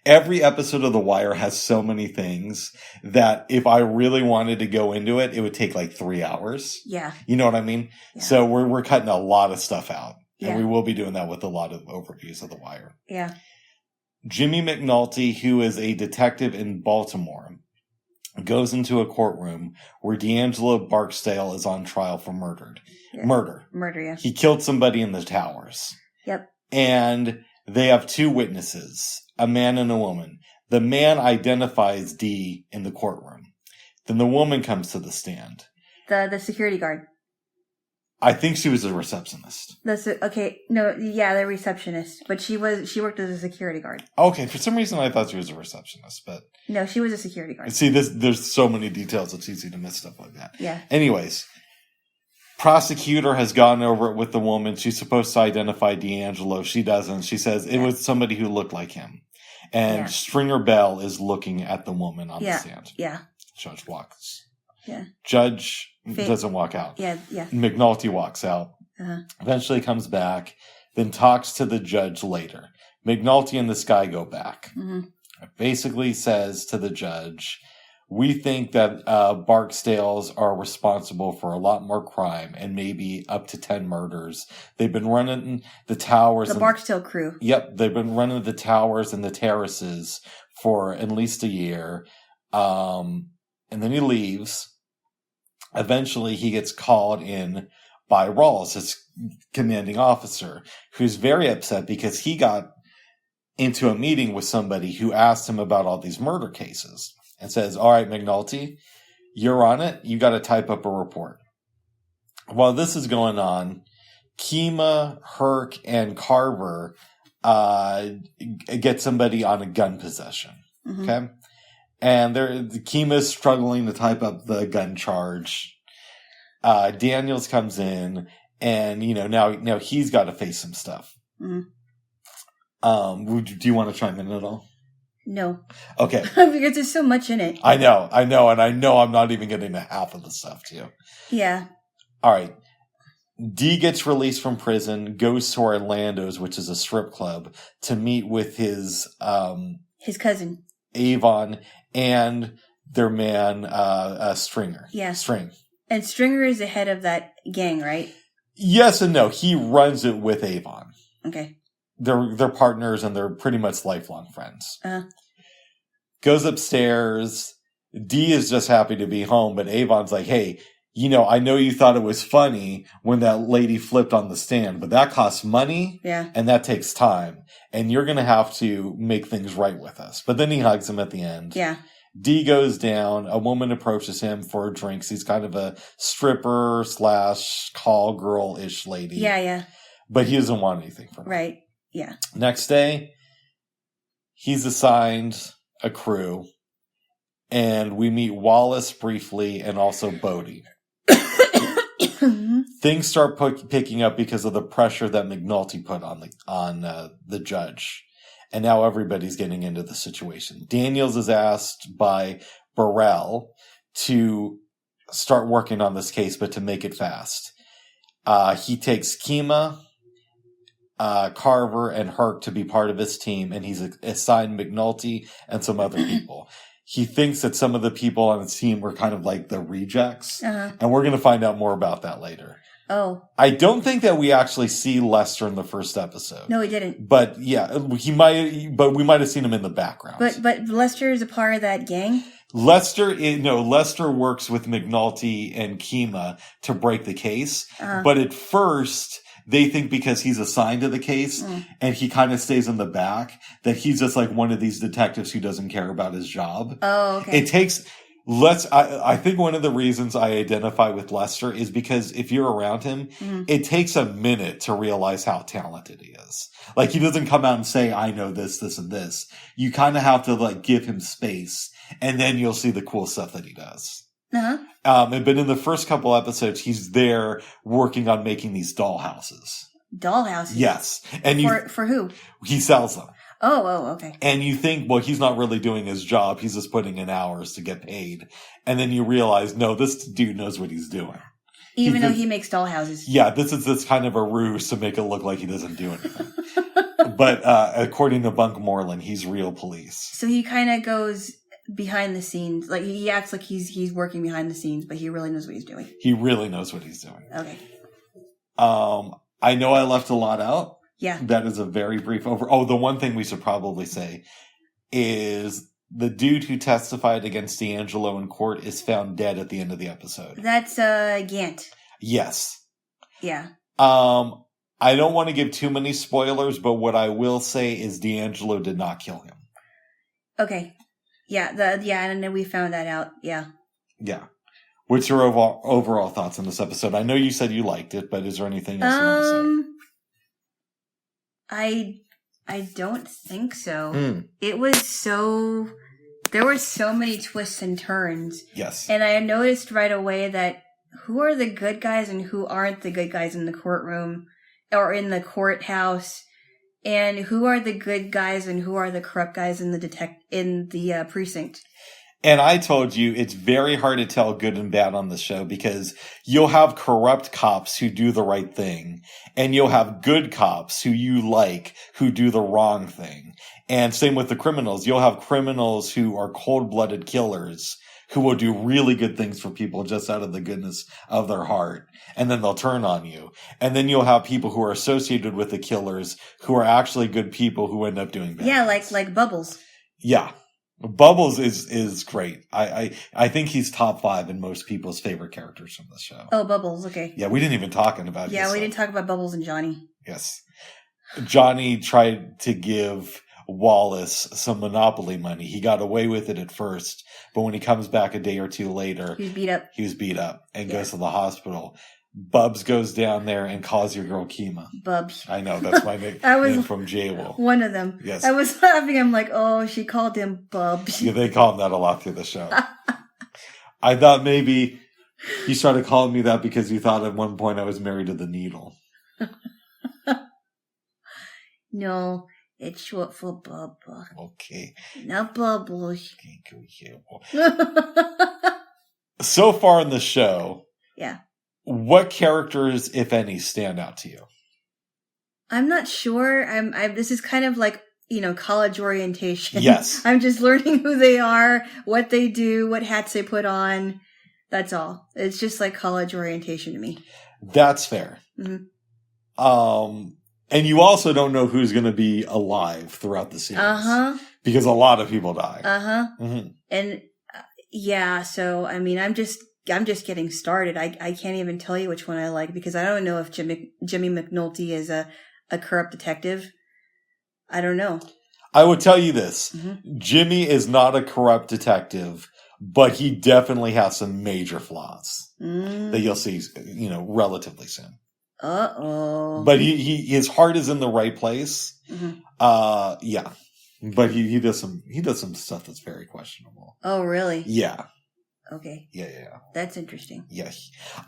every episode of The Wire has so many things that if I really wanted to go into it, it would take like 3 hours. Yeah. You know what I mean? Yeah. So we're cutting a lot of stuff out. Yeah. And we will be doing that with a lot of overviews of The Wire. Yeah. Jimmy McNulty, who is a detective in Baltimore, goes into a courtroom where D'Angelo Barksdale is on trial for murder. Yeah. Murder, yeah. He killed somebody in the towers. Yep. And they have 2 witnesses, a man and a woman. The man identifies Dee in the courtroom. Then the woman comes to the stand. The security guard. I think she was a receptionist. The receptionist. But she worked as a security guard. Okay, for some reason I thought she was a receptionist, but... No, she was a security guard. See, there's so many details, it's easy to miss stuff like that. Yeah. Anyways, prosecutor has gone over it with the woman. She's supposed to identify D'Angelo. She doesn't. She says it was somebody who looked like him. And Stringer Bell is looking at the woman on the stand. Yeah. Judge walks. Yeah. Judge doesn't walk out. Yeah. McNulty walks out. Eventually comes back, then talks to the judge later. McNulty and this guy go back. Basically says to the judge, we think that Barksdales are responsible for a lot more crime and maybe up to 10 murders. They've been running the towers. The Barksdale crew. Yep. They've been running the towers and the terraces for at least a year. And then he leaves. eventually he gets called in by Rawls, his commanding officer, who's very upset because he got into a meeting with somebody who asked him about all these murder cases and says, all right, McNulty, you're on it. You got to type up a report. While this is going on, Kima, Herc, and Carver get somebody on a gun possession. Mm-hmm. Okay? And Kima's struggling to type up the gun charge. Daniels comes in, and now he's got to face some stuff. Mm-hmm. Do you want to chime in at all? No. Okay. Because there's so much in it. I know, and I know I'm not even getting to half of the stuff too. Yeah. All right. D gets released from prison, goes to Orlando's, which is a strip club, to meet with his cousin Avon and their man Stringer. Yeah. String. And Stringer is the head of that gang, right? Yes and no. He runs it with Avon. Okay. They're partners and they're pretty much lifelong friends. Goes upstairs. D is just happy to be home, but Avon's like, hey, I know you thought it was funny when that lady flipped on the stand, but that costs money. Yeah. And that takes time. And you're going to have to make things right with us. But then he hugs him at the end. Yeah. D goes down. A woman approaches him for drinks. He's kind of a stripper / call girl-ish lady. Yeah, yeah. But he doesn't want anything from her. Right. Yeah. Next day, he's assigned a crew. And we meet Wallace briefly and also Bodie. Things start picking up because of the pressure that McNulty put on the judge. And now everybody's getting into the situation. Daniels is asked by Burrell to start working on this case, but to make it fast. He takes Kima, Carver, and Herc to be part of his team, and he's assigned McNulty and some other people. He thinks that some of the people on his team were kind of like the rejects, and we're going to find out more about that later. Oh. I don't think that we actually see Lester in the first episode. No, we didn't. But yeah, we might have seen him in the background. But Lester is a part of that gang? Lester works with McNulty and Kima to break the case. But at first, they think because he's assigned to the case and he kind of stays in the back, that he's just like one of these detectives who doesn't care about his job. Oh, okay. It takes... I think one of the reasons I identify with Lester is because if you're around him, it takes a minute to realize how talented he is. Like, he doesn't come out and say, I know this, this, and this. You kind of have to, like, give him space, and then you'll see the cool stuff that he does. But in the first couple episodes, he's there working on making these dollhouses. Dollhouses? Yes. And for who? He sells them. Oh, okay. And you think, well, he's not really doing his job. He's just putting in hours to get paid. And then you realize, no, this dude knows what he's doing. Even though he makes dollhouses. Yeah, this is kind of a ruse to make it look like he doesn't do anything. But according to Bunk Moreland, he's real police. So he kind of goes behind the scenes. Like, he acts like he's working behind the scenes, but he really knows what he's doing. He really knows what he's doing. Okay. I know I left a lot out. Yeah. That is a very brief the one thing we should probably say is the dude who testified against D'Angelo in court is found dead at the end of the episode. That's Gant. Yes. Yeah. I don't want to give too many spoilers, but what I will say is D'Angelo did not kill him. Okay. Yeah, and then we found that out. Yeah. Yeah. What's your overall thoughts on this episode? I know you said you liked it, but is there anything else you want to say? I don't think so. It was there were so many twists and turns. Yes. And I noticed right away that who are the good guys and who aren't the good guys in the courtroom or in the courthouse, and who are the good guys and who are the corrupt guys in the precinct. And I told you it's very hard to tell good and bad on the show because you'll have corrupt cops who do the right thing, and you'll have good cops who you like who do the wrong thing. And same with the criminals. You'll have criminals who are cold-blooded killers who will do really good things for people just out of the goodness of their heart, and then they'll turn on you. And then you'll have people who are associated with the killers who are actually good people who end up doing bad things. Like Bubbles. Yeah. Bubbles is great. I think he's top 5 in most people's favorite characters from the show. Oh, Bubbles. Okay. Yeah, we didn't even talk about. Yeah, we didn't talk about Bubbles and Johnny. Yes, Johnny tried to give Wallace some Monopoly money. He got away with it at first, but when he comes back a day or two later, he was beat up and goes to the hospital. Bubs goes down there and calls your girl Kima. Bubs. I know, that's my name from Jaylo. One of them. Yes. I was laughing. I'm like, oh, she called him Bubs. Yeah, they call him that a lot through the show. I thought maybe he started calling me that because he thought at one point I was married to the needle. No, it's short for Bubba. Okay. Not Bubbles. So far in the show. Yeah. What characters, if any, stand out to you? I'm not sure. This is kind of like, college orientation. Yes. I'm just learning who they are, what they do, what hats they put on. That's all. It's just like college orientation to me. That's fair. Mm-hmm. And you also don't know who's going to be alive throughout the series. Uh-huh. Because a lot of people die. Uh-huh. Mm-hmm. And so, I'm just getting started. I can't even tell you which one I like because I don't know if Jimmy McNulty is a corrupt detective. I don't know. I would tell you this. Mm-hmm. Jimmy is not a corrupt detective, but he definitely has some major flaws that you'll see, relatively soon. Uh-oh. But his heart is in the right place. Mm-hmm. Yeah. But he does some stuff that's very questionable. Oh, really? Yeah. Okay. Yeah. That's interesting. Yeah.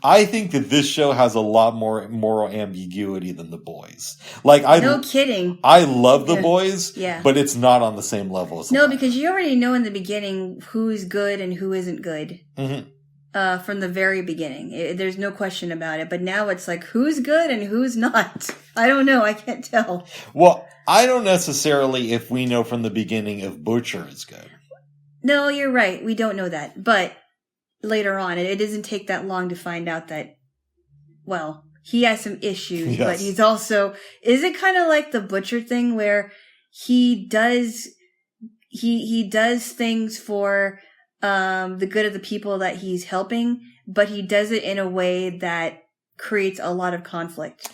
I think that this show has a lot more moral ambiguity than The Boys. No kidding. I love The Boys, yeah. But it's not on the same level as No, because you already know in the beginning who's good and who isn't good. Mm-hmm. From the very beginning. There's no question about it. But now it's like, who's good and who's not? I don't know. I can't tell. Well, I don't necessarily, if we know from the beginning, if Butcher is good. No, you're right. We don't know that. But later on, it doesn't take that long to find out that, well, he has some issues, yes. But he's also, is it kind of like the Butcher thing where he does things for the good of the people that he's helping, but he does it in a way that creates a lot of conflict?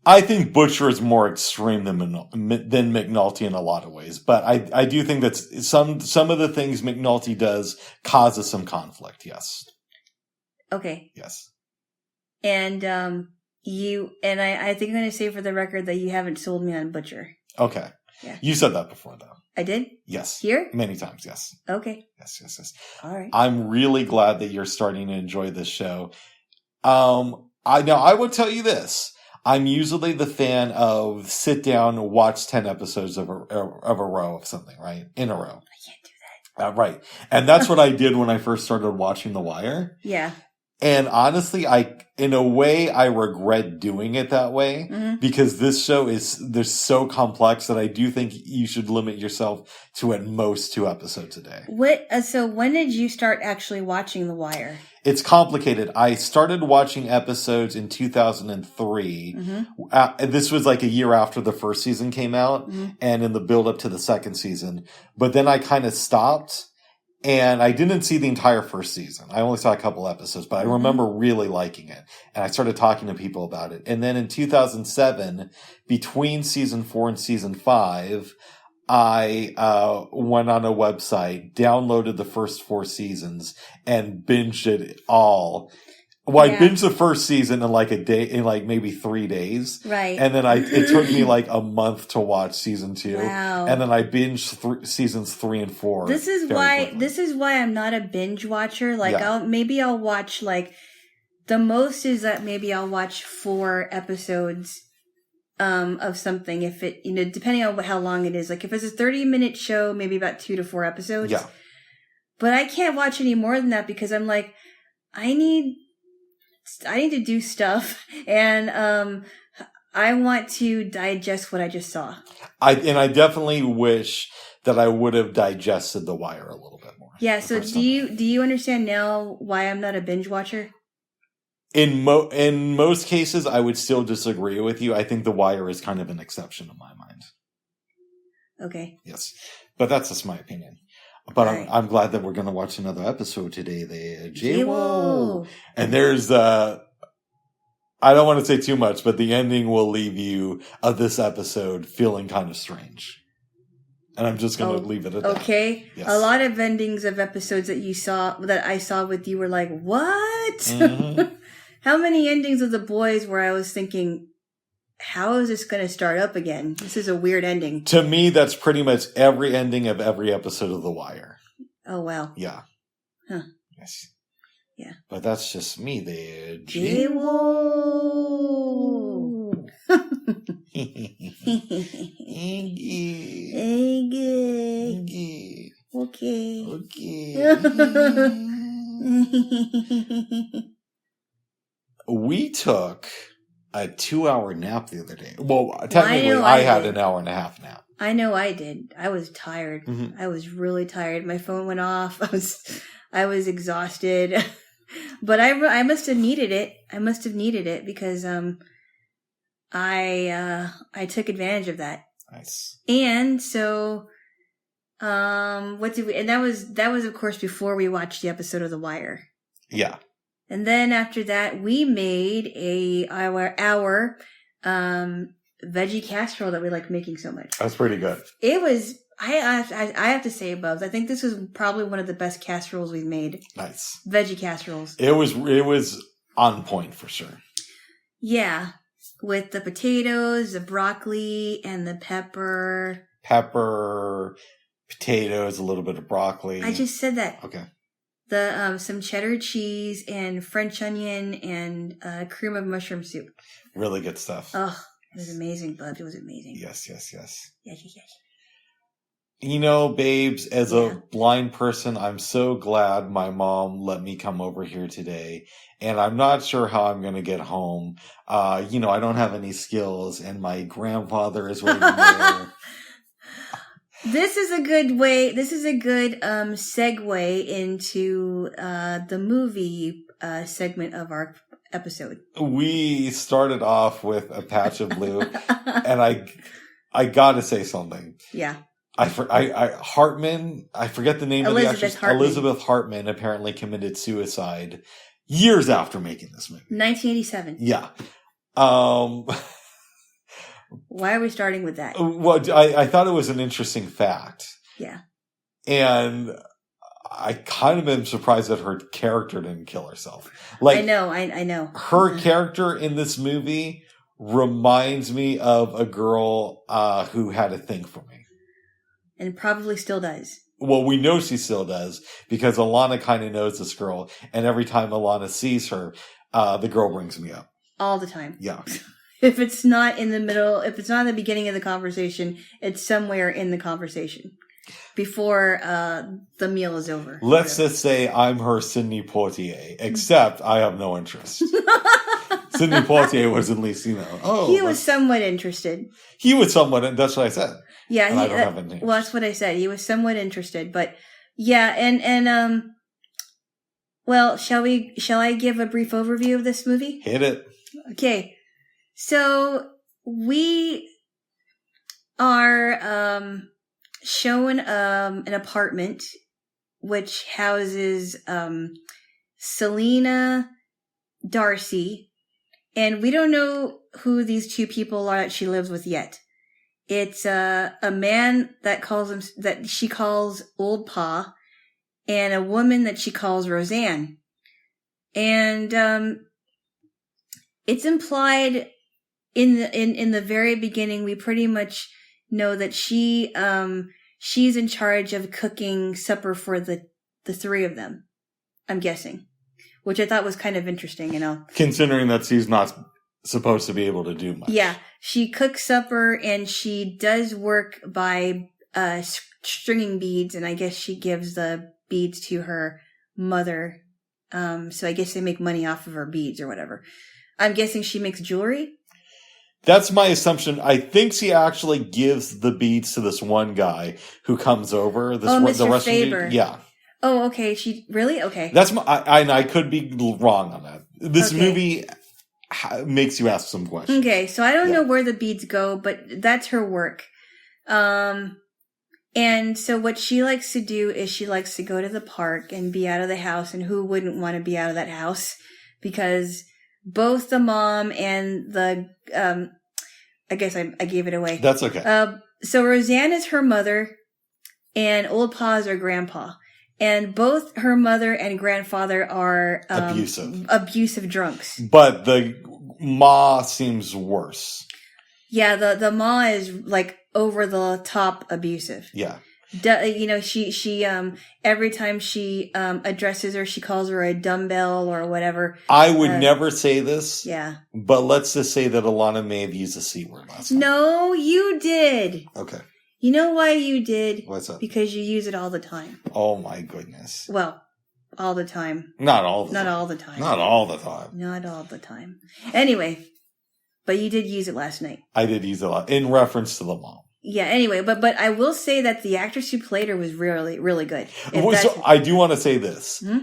I think Butcher is more extreme than McNulty in a lot of ways, but I do think that some of the things McNulty does causes some conflict. Yes. Okay. Yes. And I think I'm going to say for the record that you haven't sold me on Butcher. Okay. Yeah. You said that before, though. I did? Yes. Here? Many times, yes. Okay. Yes. All right. I'm really glad that you're starting to enjoy this show. I would tell you this. I'm usually the fan of sit down, watch 10 episodes of a row of something, right? In a row. I can't do that. Right. And that's what I did when I first started watching The Wire. Yeah. And honestly, in a way, I regret doing it that way because this show they're so complex that I do think you should limit yourself to at most 2 episodes a day. So when did you start actually watching The Wire? It's complicated. I started watching episodes in 2003. Mm-hmm. This was like a year after the first season came out and in the build up to the second season. But then I kind of stopped. And I didn't see the entire first season. I only saw a couple episodes, but I remember really liking it. And I started talking to people about it. And then in 2007, between season 4 and season 5, I went on a website, downloaded the first 4 seasons, and binged it all. Well, I binged the first season in like a day, in like maybe 3 days. Right. And then it took me like a month to watch season 2. Wow. And then I binged seasons 3 and 4. This is why I'm not a binge watcher. Like I'll watch like the most is that maybe I'll watch 4 episodes of something if it, depending on how long it is. Like if it's a 30-minute show, maybe about 2 to 4 episodes. Yeah. But I can't watch any more than that because I'm like, I need to do stuff, and I want to digest what I just saw. I definitely wish that I would have digested The Wire a little bit more. Yeah. So do you understand now why I'm not a binge watcher? In most cases, I would still disagree with you. I think The Wire is kind of an exception in my mind. Okay. Yes. But that's just my opinion. But Right. I'm glad that we're going to watch another episode today. Jaylo. And there's I don't want to say too much, but the ending will leave you of this episode feeling kind of strange. And I'm just going to leave it at that. Okay. Yes. A lot of endings of episodes that I saw with you were like, what? Mm-hmm. How many endings of The Boys where I was thinking, how is this going to start up again? This is a weird ending. To me, that's pretty much every ending of every episode of The Wire. Oh, wow. Yeah. Huh. Yes. Yeah. But that's just me there. Jaylo. Okay. We took a 2-hour nap the other day. Well, technically, I had an hour and a half nap. I know I did. I was tired. Mm-hmm. I was really tired. My phone went off. I was exhausted. But I must have needed it. Because I took advantage of that. Nice. And so what did we? And that was of course before we watched the episode of The Wire. Yeah. And then after that, we made our veggie casserole that we like making so much. That's pretty good. It was. I have to say, Bubs, I think this was probably one of the best casseroles we've made. Nice. Veggie casseroles. It was on point for sure. Yeah. With the potatoes, the broccoli, and the pepper. Pepper, potatoes, a little bit of broccoli. I just said that. Okay. The some cheddar cheese and French onion and cream of mushroom soup. Really good stuff. Oh, it was amazing, Bubs. It was amazing. Yes. Yes. You know, babes, as a blind person, I'm so glad my mom let me come over here today. And I'm not sure how I'm going to get home. I don't have any skills, and my grandfather is waiting there. This is a good segue into the movie segment of our episode. We started off with a patch of blue, and I got to say something. Yeah. Hartman, I forget the name of the actress. Elizabeth Hartman apparently committed suicide years after making this movie. 1987. Yeah. Why are we starting with that? Well, I thought it was an interesting fact. Yeah. And I kind of am surprised that her character didn't kill herself. Like, I know. Her character in this movie reminds me of a girl who had a thing for me. And probably still does. Well, we know she still does because Alana kind of knows this girl. And every time Alana sees her, the girl brings me up. All the time. Yeah. If it's not in the middle, if it's not in the beginning of the conversation, it's somewhere in the conversation before the meal is over. Let's just say I'm her Sidney Poitier, except I have no interest. Sidney Poitier was at least, he was somewhat interested. He was somewhat, that's what I said. Yeah, I don't have any. Well, that's what I said. He was somewhat interested, but yeah, and well, shall I give a brief overview of this movie? Hit it. Okay. So we are shown an apartment which houses Selena, Darcy, and we don't know who these two people are that she lives with yet. It's a man that she calls Old Pa, and a woman that she calls Roseanne. And it's implied in the very beginning, we pretty much know that she's in charge of cooking supper for the three of them, I'm guessing. Which I thought was kind of interesting, Considering that she's not supposed to be able to do much. Yeah, she cooks supper and she does work by stringing beads, and I guess she gives the beads to her mother. So I guess they make money off of her beads or whatever. I'm guessing she makes jewelry? That's my assumption. I think she actually gives the beads to this one guy who comes over. Mr. Faber. Yeah. Oh, okay. She really? Okay. That's I could be wrong on that. This movie makes you ask some questions. Okay, so I don't know where the beads go, but that's her work. And so what she likes to do is she likes to go to the park and be out of the house. And who wouldn't want to be out of that house? Because both the mom and the, I guess I gave it away. That's okay. So Roseanne is her mother and Old Pa is her grandpa. And both her mother and grandfather are abusive drunks. But the ma seems worse. Yeah, the ma is like over the top abusive. Yeah. She every time she addresses her, she calls her a dumbbell or whatever. I would never say this. Yeah. But let's just say that Alana may have used the C word last time. No, you did. Okay. You know why you did? What's that? Because you use it all the time. Oh my goodness. Well, all the time. Not all the time. Not all the time. Not all the time. Not all the time. Anyway, but you did use it last night. I did use it a lot in reference to the mom. Yeah, anyway, but I will say that the actress who played her was really, really good. So I do want to say this. Hmm?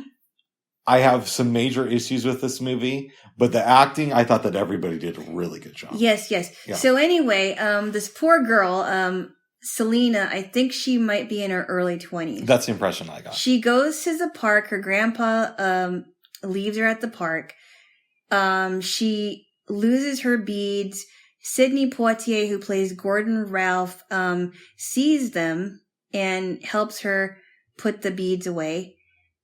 I have some major issues with this movie, but the acting, I thought that everybody did a really good job. Yes. Yeah. So anyway, this poor girl, Selena, I think she might be in her early 20s. That's the impression I got. She goes to the park. Her grandpa leaves her at the park. She loses her beads. Sidney Poitier, who plays Gordon Ralph, sees them and helps her put the beads away.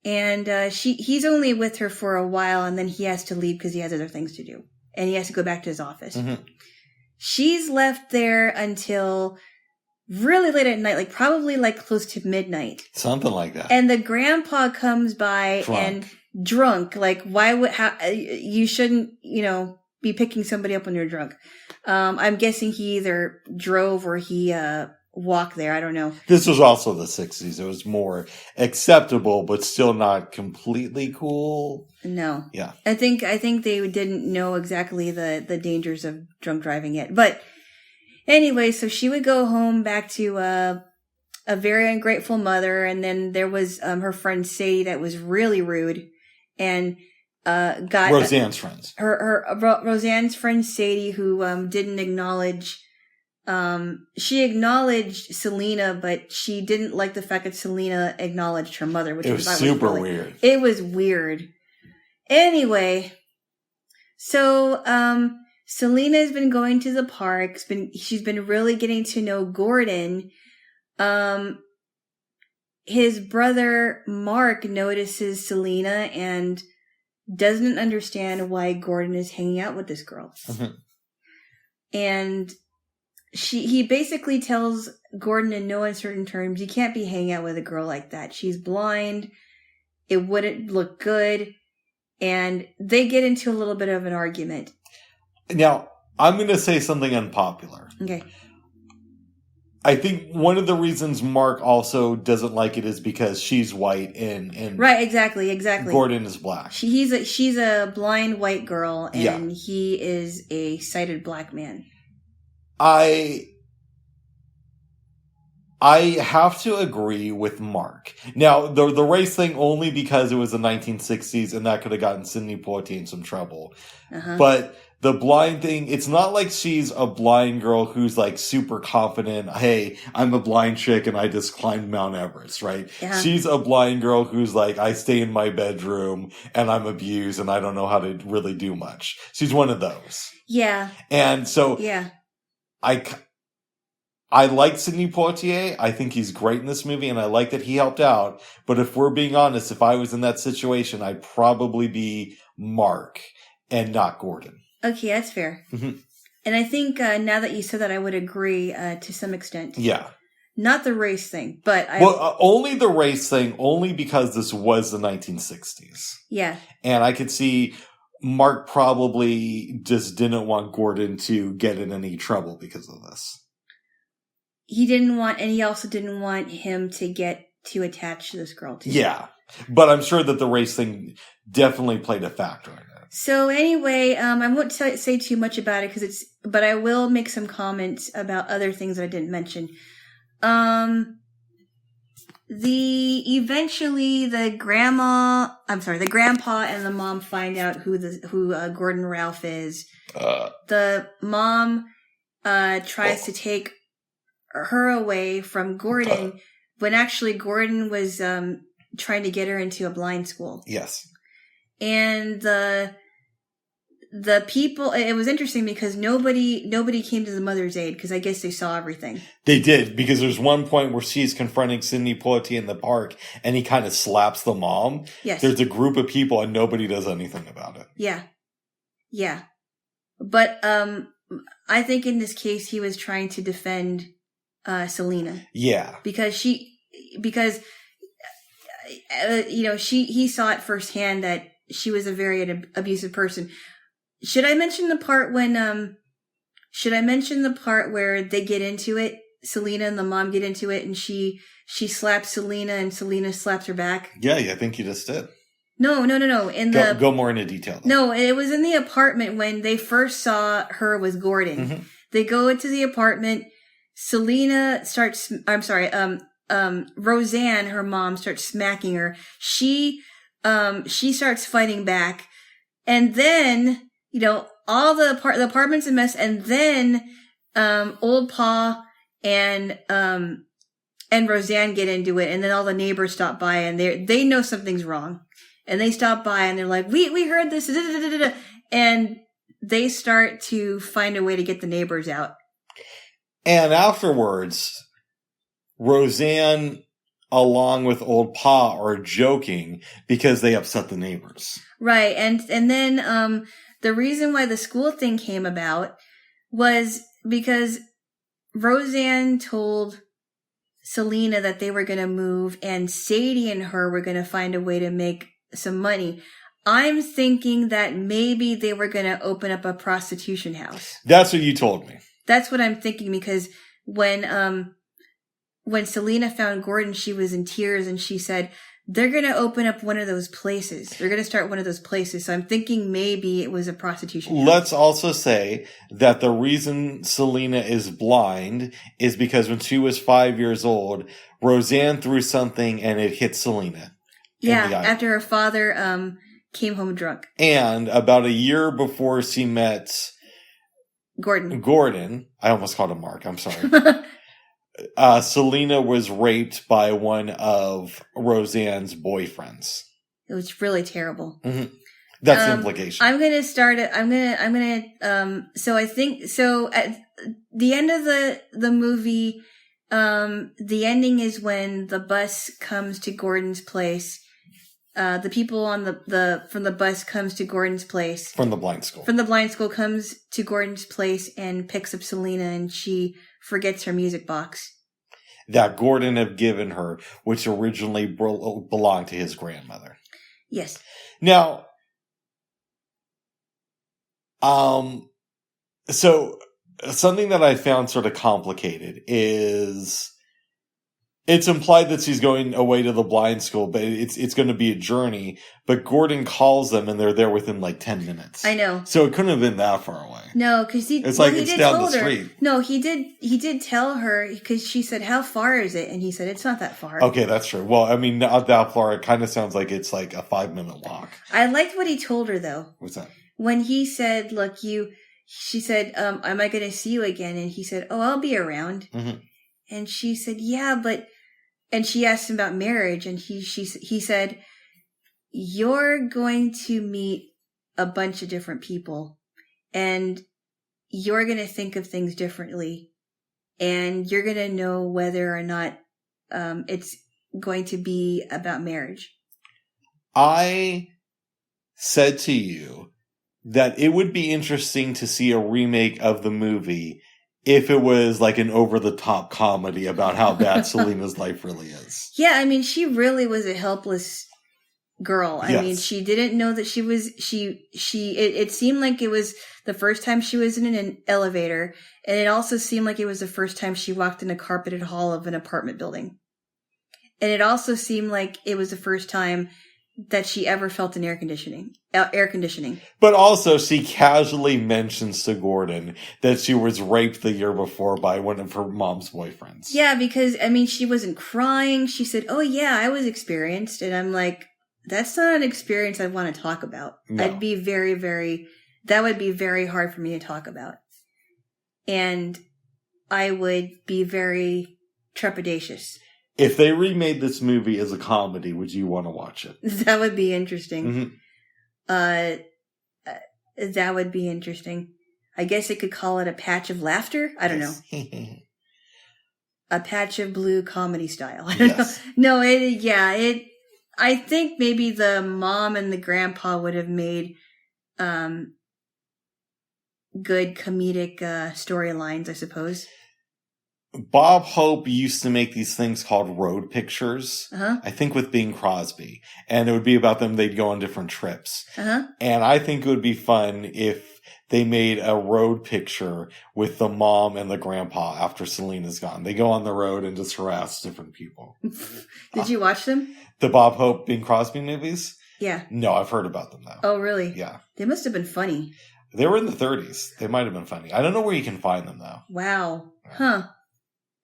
And he's only with her for a while, and then he has to leave because he has other things to do. And he has to go back to his office. Mm-hmm. She's left there until really late at night, like probably like close to midnight. Something like that. And the grandpa comes by drunk. Like, you shouldn't, be picking somebody up when you're drunk. I'm guessing he either drove or he walked there. I don't know. This was also the 60s. It was more acceptable, but still not completely cool. No. Yeah. I think they didn't know exactly the dangers of drunk driving yet. But anyway, so she would go home back to a very ungrateful mother, and then there was her friend Sadie that was really rude and got Roseanne's friends. Roseanne's friend Sadie, who didn't acknowledge. She acknowledged Selena, but she didn't like the fact that Selena acknowledged her mother, which was super weird. It was weird. Anyway, so Selena has been going to the park. She's been really getting to know Gordon. His brother Mark notices Selena and doesn't understand why Gordon is hanging out with this girl. Mm-hmm. And he basically tells Gordon in no uncertain terms, you can't be hanging out with a girl like that. She's blind. It wouldn't look good. And they get into a little bit of an argument. Now, I'm going to say something unpopular. Okay. I think one of the reasons Mark also doesn't like it is because she's white and right, exactly. Gordon is black. She's a blind white girl, and he is a sighted black man. I have to agree with Mark. Now, the race thing only because it was the 1960s and that could have gotten Sidney Poitier in some trouble. Uh-huh. But the blind thing, it's not like she's a blind girl who's like super confident. Hey, I'm a blind chick and I just climbed Mount Everest, right? Yeah. She's a blind girl who's like, I stay in my bedroom and I'm abused and I don't know how to really do much. She's one of those. Yeah. And so yeah. I like Sidney Poitier. I think he's great in this movie and I like that he helped out. But if we're being honest, if I was in that situation, I'd probably be Mark and not Gordon. Okay, that's fair. Mm-hmm. And I think now that you said that, I would agree to some extent. Yeah. Not the race thing, but only the race thing, only because this was the 1960s. Yeah. And I could see Mark probably just didn't want Gordon to get in any trouble because of this. He didn't want, and he also didn't want him to get too attached to this girl too. Yeah. But I'm sure that the race thing definitely played a factor in it. So anyway, I won't say too much about it but I will make some comments about other things that I didn't mention. Eventually the grandpa and the mom find out who Gordon Ralph is. The mom tries to take her away from Gordon when actually Gordon was trying to get her into a blind school. Yes. And the people, it was interesting because nobody came to the mother's aid because I guess they saw everything. They did, because there's one point where she's confronting Sidney Poitier in the park and he kind of slaps the mom. Yes. There's a group of people and nobody does anything about it. Yeah. Yeah. But I think in this case he was trying to defend Selena. Yeah. Because he saw it firsthand that she was a very abusive person. Should I mention the part where they get into it? Selena and the mom get into it, and she slaps Selena, and Selena slaps her back. Yeah, I think you just did. No. Go more into detail. No, it was in the apartment when they first saw her with Gordon. Mm-hmm. They go into the apartment. Selena starts. I'm sorry. Roseanne, her mom, starts smacking her. She starts fighting back, and then. All the apartment's a mess, and then old Pa and Roseanne get into it, and then all the neighbors stop by, and they know something's wrong, and they stop by, and they're like, "We heard this," and they start to find a way to get the neighbors out. And afterwards, Roseanne, along with old Pa, are joking because they upset the neighbors. Right, and then the reason why the school thing came about was because Roseanne told Selena that they were going to move and Sadie and her were going to find a way to make some money. I'm thinking that maybe they were going to open up a prostitution house. That's what you told me. That's what I'm thinking, because when Selena found Gordon, she was in tears and she said, they're going to open up one of those places. They're going to start one of those places. So I'm thinking maybe it was a prostitution house. Let's also say that the reason Selena is blind is because when she was 5 years old, Roseanne threw something and it hit Selena. Yeah, after her father came home drunk. And about a year before she met Gordon, I almost called him Mark, I'm sorry. Selena was raped by one of Roseanne's boyfriends. It was really terrible. Mm-hmm. That's the implication. I'm going to start it. So I think, at the end of the movie, the ending is when the bus comes to Gordon's place. The people on from the bus comes to Gordon's place. From the blind school. From the blind school comes to Gordon's place and picks up Selena, and she forgets her music box. That Gordon had given her, which originally belonged to his grandmother. Yes. Now, so something that I found sort of complicated is it's implied that she's going away to the blind school, but it's going to be a journey. But Gordon calls them, and they're there within like 10 minutes. I know. So it couldn't have been that far away. No, because it's down the street. No, he did tell her, because she said, "How far is it?" And he said, "It's not that far." Okay, that's true. Well, I mean, not that far. It kind of sounds like it's like a 5-minute walk. I liked what he told her, though. What's that? When he said, "Look, she said, am I going to see you again?" And he said, "Oh, I'll be around." Mm-hmm. And she said, "Yeah, but," and she asked him about marriage, and he said, "You're going to meet a bunch of different people, and you're going to think of things differently, and you're going to know whether or not it's going to be about marriage." I said to you that it would be interesting to see a remake of the movie if it was like an over-the-top comedy about how bad Selena's life really is. Yeah, I mean, she really was a helpless girl. I Yes. mean, she didn't know that she was, it seemed like it was the first time she was in an elevator, and it also seemed like it was the first time she walked in a carpeted hall of an apartment building. And it also seemed like it was the first time that she ever felt an air conditioning. But also, she casually mentions to Gordon that she was raped the year before by one of her mom's boyfriends. Yeah, because, I mean, she wasn't crying. She said, "Oh, yeah, I was experienced." And I'm like, that's not an experience I want to talk about. No. I'd be that would be very hard for me to talk about. And I would be very trepidatious. If they remade this movie as a comedy, would you want to watch it? That would be interesting. Mm-hmm. That would be interesting. I guess it could call it a patch of laughter. I don't know. A patch of blue comedy style. I don't know. No, I think maybe the mom and the grandpa would have made good comedic storylines, I suppose. Bob Hope used to make these things called road pictures, Uh-huh. I think with Bing Crosby. And it would be about them, they'd go on different trips. Uh-huh. And I think it would be fun if they made a road picture with the mom and the grandpa after Selena's gone. They go on the road and just harass different people. Did you watch them? The Bob Hope, Bing Crosby movies? Yeah. No, I've heard about them though. Oh, really? Yeah. They must have been funny. They were in the 30s. They might have been funny. I don't know where you can find them though. Wow. Huh.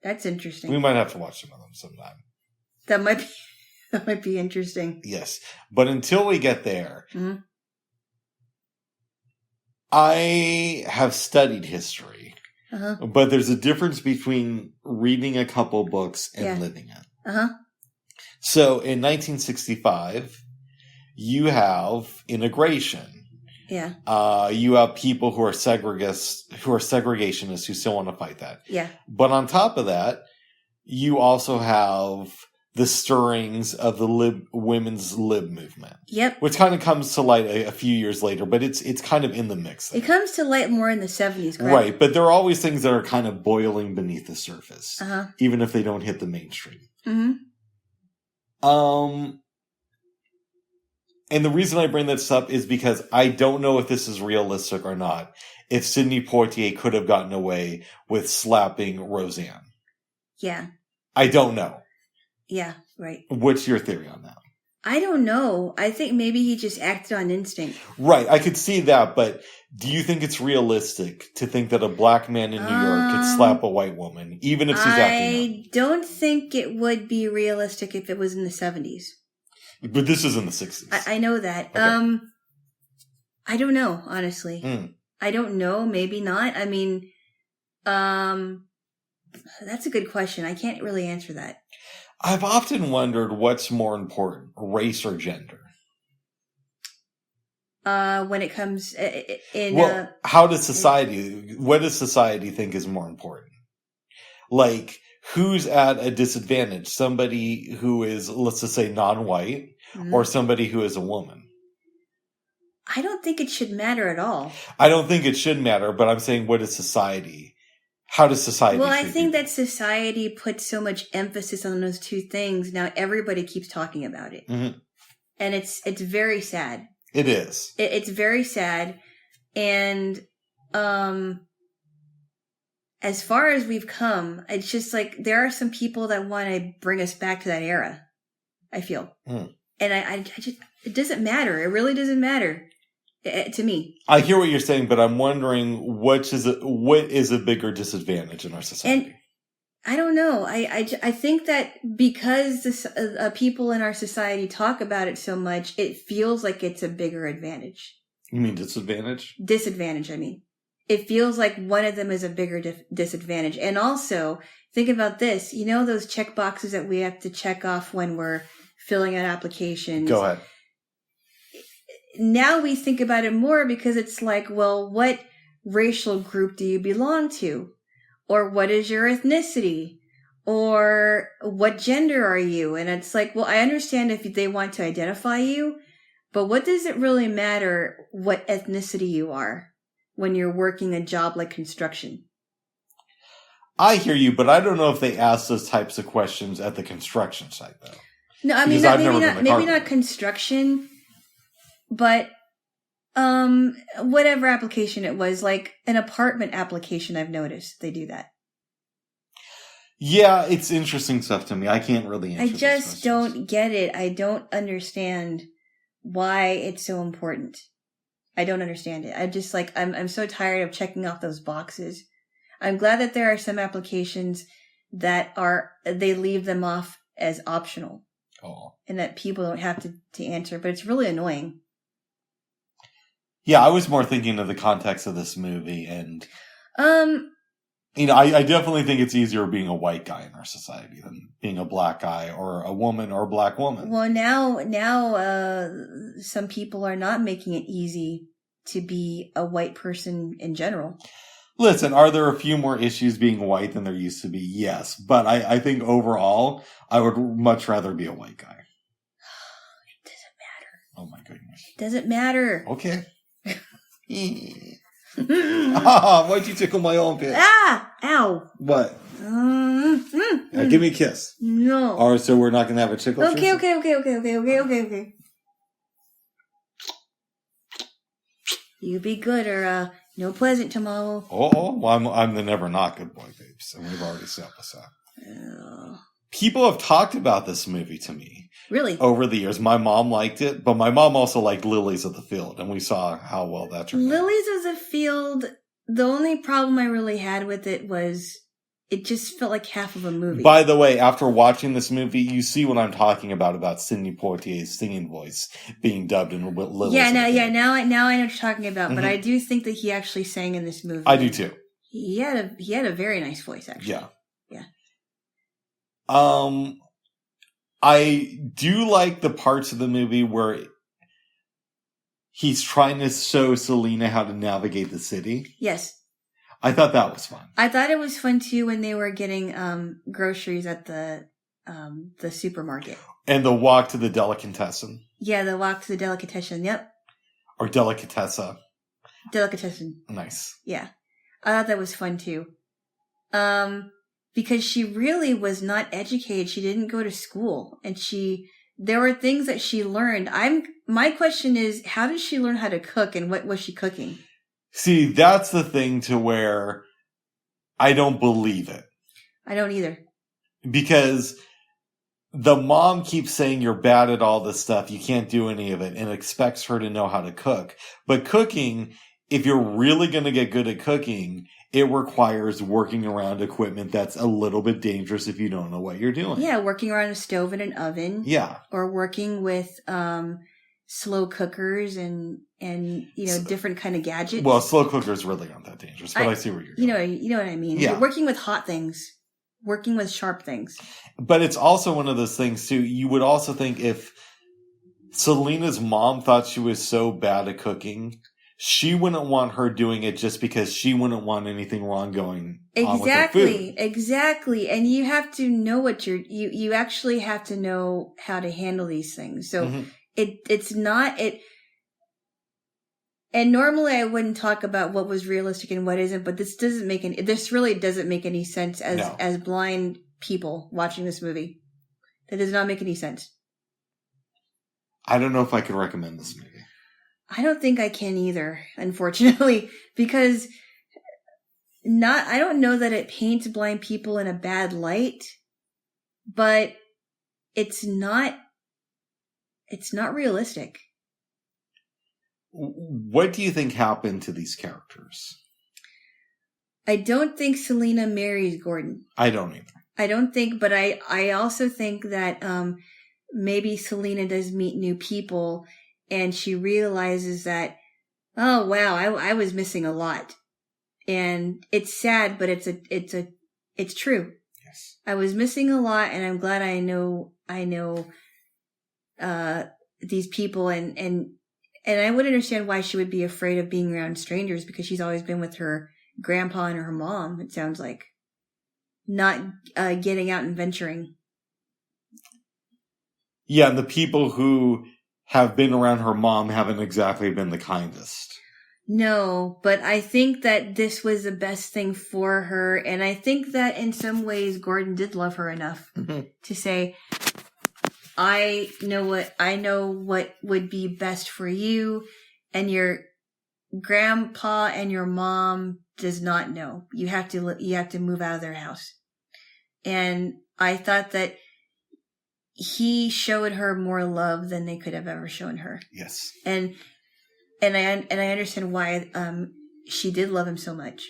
That's interesting. We might have to watch some of them sometime. That might be interesting. Yes. But until we get there, mm-hmm. I have studied history. Uh-huh. But there's a difference between reading a couple books and living it. Uh-huh. So in 1965, you have integration. Yeah. You have people who are segregationists who still want to fight that. Yeah. But on top of that, you also have the stirrings of the women's lib movement. Yep. Which kind of comes to light a few years later, but it's kind of in the mix there. It comes to light more in the 70s, correct? Right, but there are always things that are kind of boiling beneath the surface. Uh-huh. Even if they don't hit the mainstream. Mm-hmm. And the reason I bring this up is because I don't know if this is realistic or not. If Sidney Poitier could have gotten away with slapping Roseanne. Yeah. I don't know. Yeah, right. What's your theory on that? I don't know. I think maybe he just acted on instinct. Right, I could see that, but do you think it's realistic to think that a black man in New York could slap a white woman, even if she's acting I don't think it would be realistic if it was in the 70s. But this is in the 60s. I know that. Okay. I don't know, honestly. I don't know. Maybe not. I mean, that's a good question. I can't really answer that. I've often wondered what's more important, race or gender. When it comes in... what does society think is more important? Like, who's at a disadvantage? Somebody who is, let's just say, non-white, or somebody who is a woman? I don't think it should matter at all. I don't think it should matter, but I'm saying, what is society? How does society? Well, I think that society puts so much emphasis on those two things. Now everybody keeps talking about it. Mm-hmm. And it's very sad. It is. It's very sad. And as far as we've come, it's just like there are some people that want to bring us back to that era, I feel. And I just, it doesn't matter. It really doesn't matter to me. I hear what you're saying, but I'm wondering what is a bigger disadvantage in our society? And I don't know. I think that because people in our society talk about it so much, it feels like it's a bigger advantage. You mean disadvantage? Disadvantage, I mean. It feels like one of them is a bigger disadvantage. And also, think about this. You know those check boxes that we have to check off when we're filling out applications? Go ahead. Now we think about it more because it's like, well, what racial group do you belong to? Or what is your ethnicity? Or what gender are you? And it's like, well, I understand if they want to identify you, but what does it really matter what ethnicity you are when you're working a job like construction? I hear you, but I don't know if they ask those types of questions at the construction site, though. No, I mean, maybe not construction, but whatever application it was, like an apartment application, I've noticed they do that. Yeah, it's interesting stuff to me. I can't really answer I just don't get it. I don't understand why it's so important. I don't understand it. I just like, I'm so tired of checking off those boxes. I'm glad that there are some applications that they leave them off as optional. Oh. And that people don't have to answer, but it's really annoying. Yeah, I was more thinking of the context of this movie and... I definitely think it's easier being a white guy in our society than being a black guy or a woman or a black woman. Well, now, some people are not making it easy to be a white person in general. Listen, are there a few more issues being white than there used to be? Yes. But I think overall, I would much rather be a white guy. It doesn't matter. Oh my goodness. It doesn't matter. Okay. Why'd you tickle my armpit? Ow. What? Give me a kiss. No. All right, so we're not going to have a tickle? Okay. You be good or no present tomorrow. Oh, well, I'm the never not good boy, babes. And we've already set this up. People have talked about this movie to me. Really? Over the years. My mom liked it, but my mom also liked Lilies of the Field, and we saw how well that turned out. Lilies of the Field, the only problem I really had with it was it just felt like half of a movie. By the way, after watching this movie, you see what I'm talking about Sidney Poitier's singing voice being dubbed in Lilies of the Field. Now I know what you're talking about, but I do think that he actually sang in this movie. I do too. He had a very nice voice, actually. Yeah. Yeah. I do like the parts of the movie where he's trying to show Selena how to navigate the city. Yes. I thought that was fun. I thought it was fun too when they were getting groceries at the supermarket. And the walk to the delicatessen. Yeah, the walk to the delicatessen. Yep. Or delicatessa. Delicatessen. Nice. Yeah. I thought that was fun too. Because she really was not educated. She didn't go to school. And there were things that she learned. My question is, how did she learn how to cook and what was she cooking? See, that's the thing to where I don't believe it. I don't either. Because the mom keeps saying you're bad at all this stuff. You can't do any of it and expects her to know how to cook. But cooking, if you're really going to get good at cooking, it requires working around equipment that's a little bit dangerous if you don't know what you're doing. Yeah, working around a stove and an oven. Yeah. Or working with slow cookers and different kind of gadgets. Well, slow cookers really aren't that dangerous, but I see where you're going. You know what I mean. Yeah. You're working with hot things. Working with sharp things. But it's also one of those things, too. You would also think if Selena's mom thought she was so bad at cooking, she wouldn't want her doing it just because she wouldn't want anything wrong going on with her food. Exactly. And you have to know you actually have to know how to handle these things. So it's not. And normally I wouldn't talk about what was realistic and what isn't, but this really doesn't make any sense as blind people watching this movie. That does not make any sense. I don't know if I could recommend this movie. I don't think I can either, unfortunately, because I don't know that it paints blind people in a bad light, but it's not realistic. What do you think happened to these characters? I don't think Selena marries Gordon. I don't either. I don't think, but I also think that maybe Selena does meet new people and she realizes that, oh wow, I was missing a lot. And it's sad, but it's true. Yes. I was missing a lot and I'm glad I know these people and I would understand why she would be afraid of being around strangers because she's always been with her grandpa and her mom, it sounds like. Not getting out and venturing. Yeah, and the people who have been around her mom haven't exactly been the kindest. No, but I think that this was the best thing for her. And I think that in some ways, Gordon did love her enough to say, I know what would be best for you, and your grandpa and your mom does not know. You have to move out of their house. And I thought that he showed her more love than they could have ever shown her. Yes. And I understand why she did love him so much.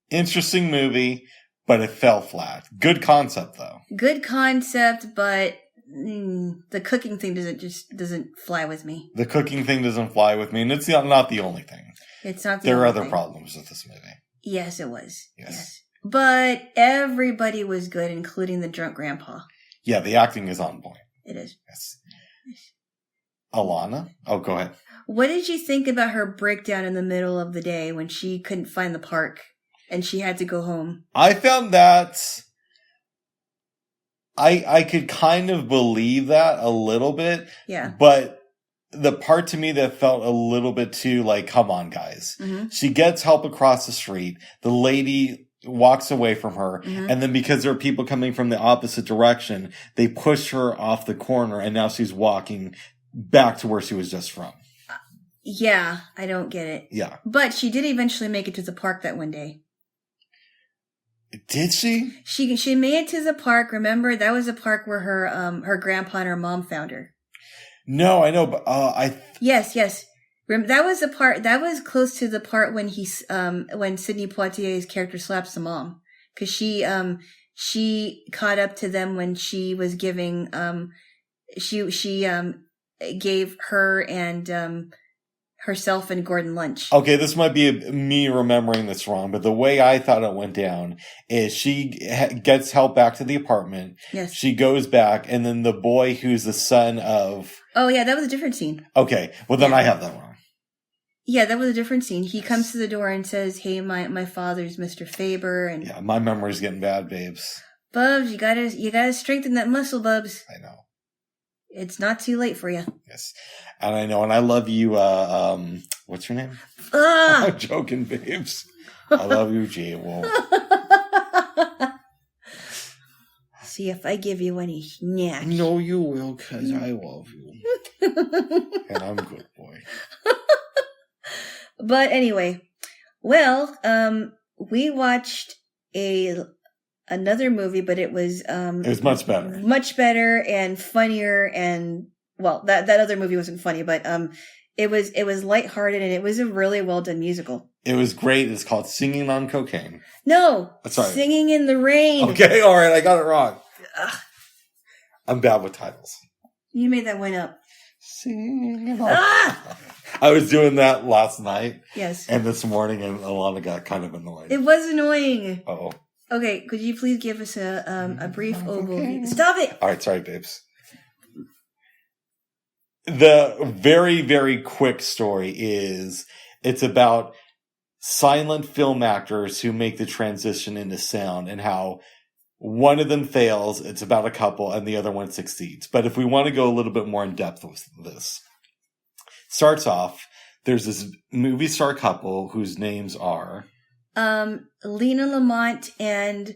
Interesting movie, but it fell flat. Good concept, though. Good concept, but the cooking thing doesn't fly with me. The cooking thing doesn't fly with me, and it's not the only thing. It's not. There are other problems with this movie. Yes, it was. Yes. But everybody was good, including the drunk grandpa. Yeah, the acting is on point. It is. Yes. Alana? Oh, go ahead. What did you think about her breakdown in the middle of the day when she couldn't find the park and she had to go home? I found that I could kind of believe that a little bit. Yeah. But the part to me that felt a little bit too like, come on, guys. Mm-hmm. She gets help across the street. The lady walks away from her. Mm-hmm. And then because there are people coming from the opposite direction, they push her off the corner and now she's walking back to where she was just from. Yeah, I don't get it. Yeah. But she did eventually make it to the park that one day. Did she? She made it to the park. Remember, that was the park where her grandpa and her mom found her. No, I know, but Yes. That was the part. That was close to the part when when Sidney Poitier's character slaps the mom, because she caught up to them when she was giving she gave her and herself and Gordon lunch. Okay, this might be me remembering this wrong, but the way I thought it went down is she gets help back to the apartment. Yes. She goes back, and then the boy who's the son of... Oh, yeah, that was a different scene. Okay, well then I have that wrong. Yeah, that was a different scene. He comes to the door and says, "Hey, my father's Mr. Faber." And yeah, my memory's getting bad, babes. Bubs, you gotta strengthen that muscle, Bubs. I know. It's not too late for you. Yes. And I know, and I love you, what's your name? I'm joking, babes. I love you, Jaylo. See if I give you any snacks. No, you will, because I love you. And I'm a good boy. But anyway, well, we watched another movie, but it was much better. Much better and funnier, and well, that other movie wasn't funny, but it was lighthearted and it was a really well done musical. It was great. It's called Singing on Cocaine. No, sorry. Singing in the Rain. Okay, all right, I got it wrong. Ugh. I'm bad with titles. You made that one up. Singing on I was doing that last night. Yes. And this morning, and Alana got kind of annoyed. It was annoying. Uh-oh. Okay, could you please give us a brief overview? Stop it! All right, sorry, babes. The very, very quick story is it's about silent film actors who make the transition into sound and how one of them fails, it's about a couple, and the other one succeeds. But if we want to go a little bit more in depth with this, starts off, there's this movie star couple whose names are... Lena Lamont and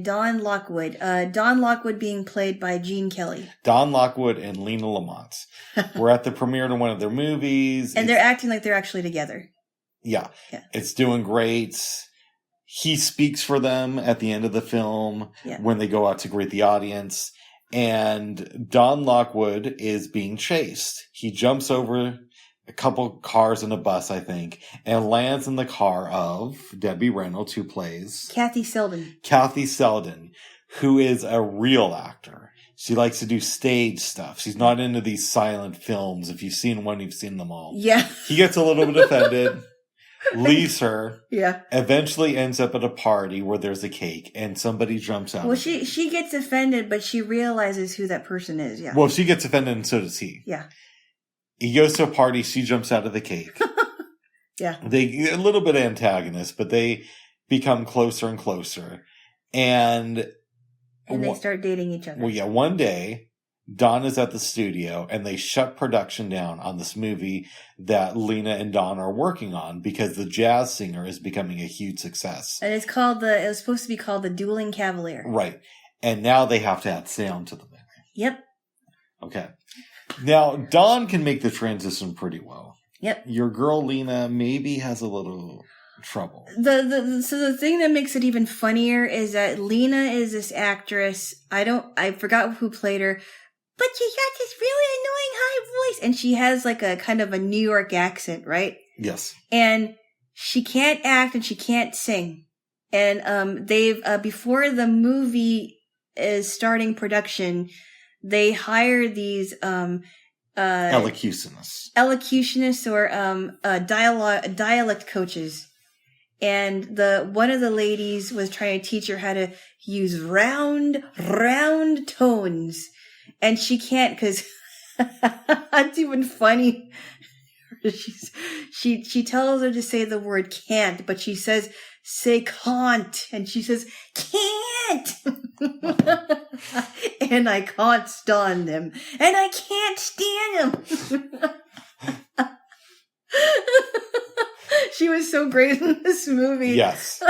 Don Lockwood. Don Lockwood being played by Gene Kelly. Don Lockwood and Lena Lamont. We're at the premiere to one of their movies. And they're acting like they're actually together. Yeah. It's doing great. He speaks for them at the end of the film when they go out to greet the audience. And Don Lockwood is being chased. He jumps over a couple cars and a bus, I think, and lands in the car of Debbie Reynolds, who plays... Kathy Selden, who is a real actor. She likes to do stage stuff. She's not into these silent films. If you've seen one, you've seen them all. Yeah. He gets a little bit offended, leaves her, yeah, eventually ends up at a party where there's a cake, and somebody jumps out. Well, she gets offended, but she realizes who that person is, yeah. Well, she gets offended, and so does he. Yeah. He goes to a party, she jumps out of the cake. Yeah. They a little bit antagonists, but they become closer and closer. And they start dating each other. Well, yeah, one day, Don is at the studio, and they shut production down on this movie that Lena and Don are working on because the jazz singer is becoming a huge success. And it was supposed to be called The Dueling Cavalier. Right. And now they have to add sound to the movie. Yep. Okay. Now, Don can make the transition pretty well. Yep. Your girl, Lena, maybe has a little trouble. So the thing that makes it even funnier is that Lena is this actress. I forgot who played her, but she got this really annoying high voice. And she has like a kind of a New York accent, right? Yes. And she can't act and she can't sing. And they've before the movie is starting production, they hire these elocutionists or dialect coaches. And one of the ladies was trying to teach her how to use round tones. And she can't because it's even funny. She tells her to say the word can't, but she says, say can't. And she says, can't. And I can't stand them. And I can't stand them. She was so great in this movie. Yes.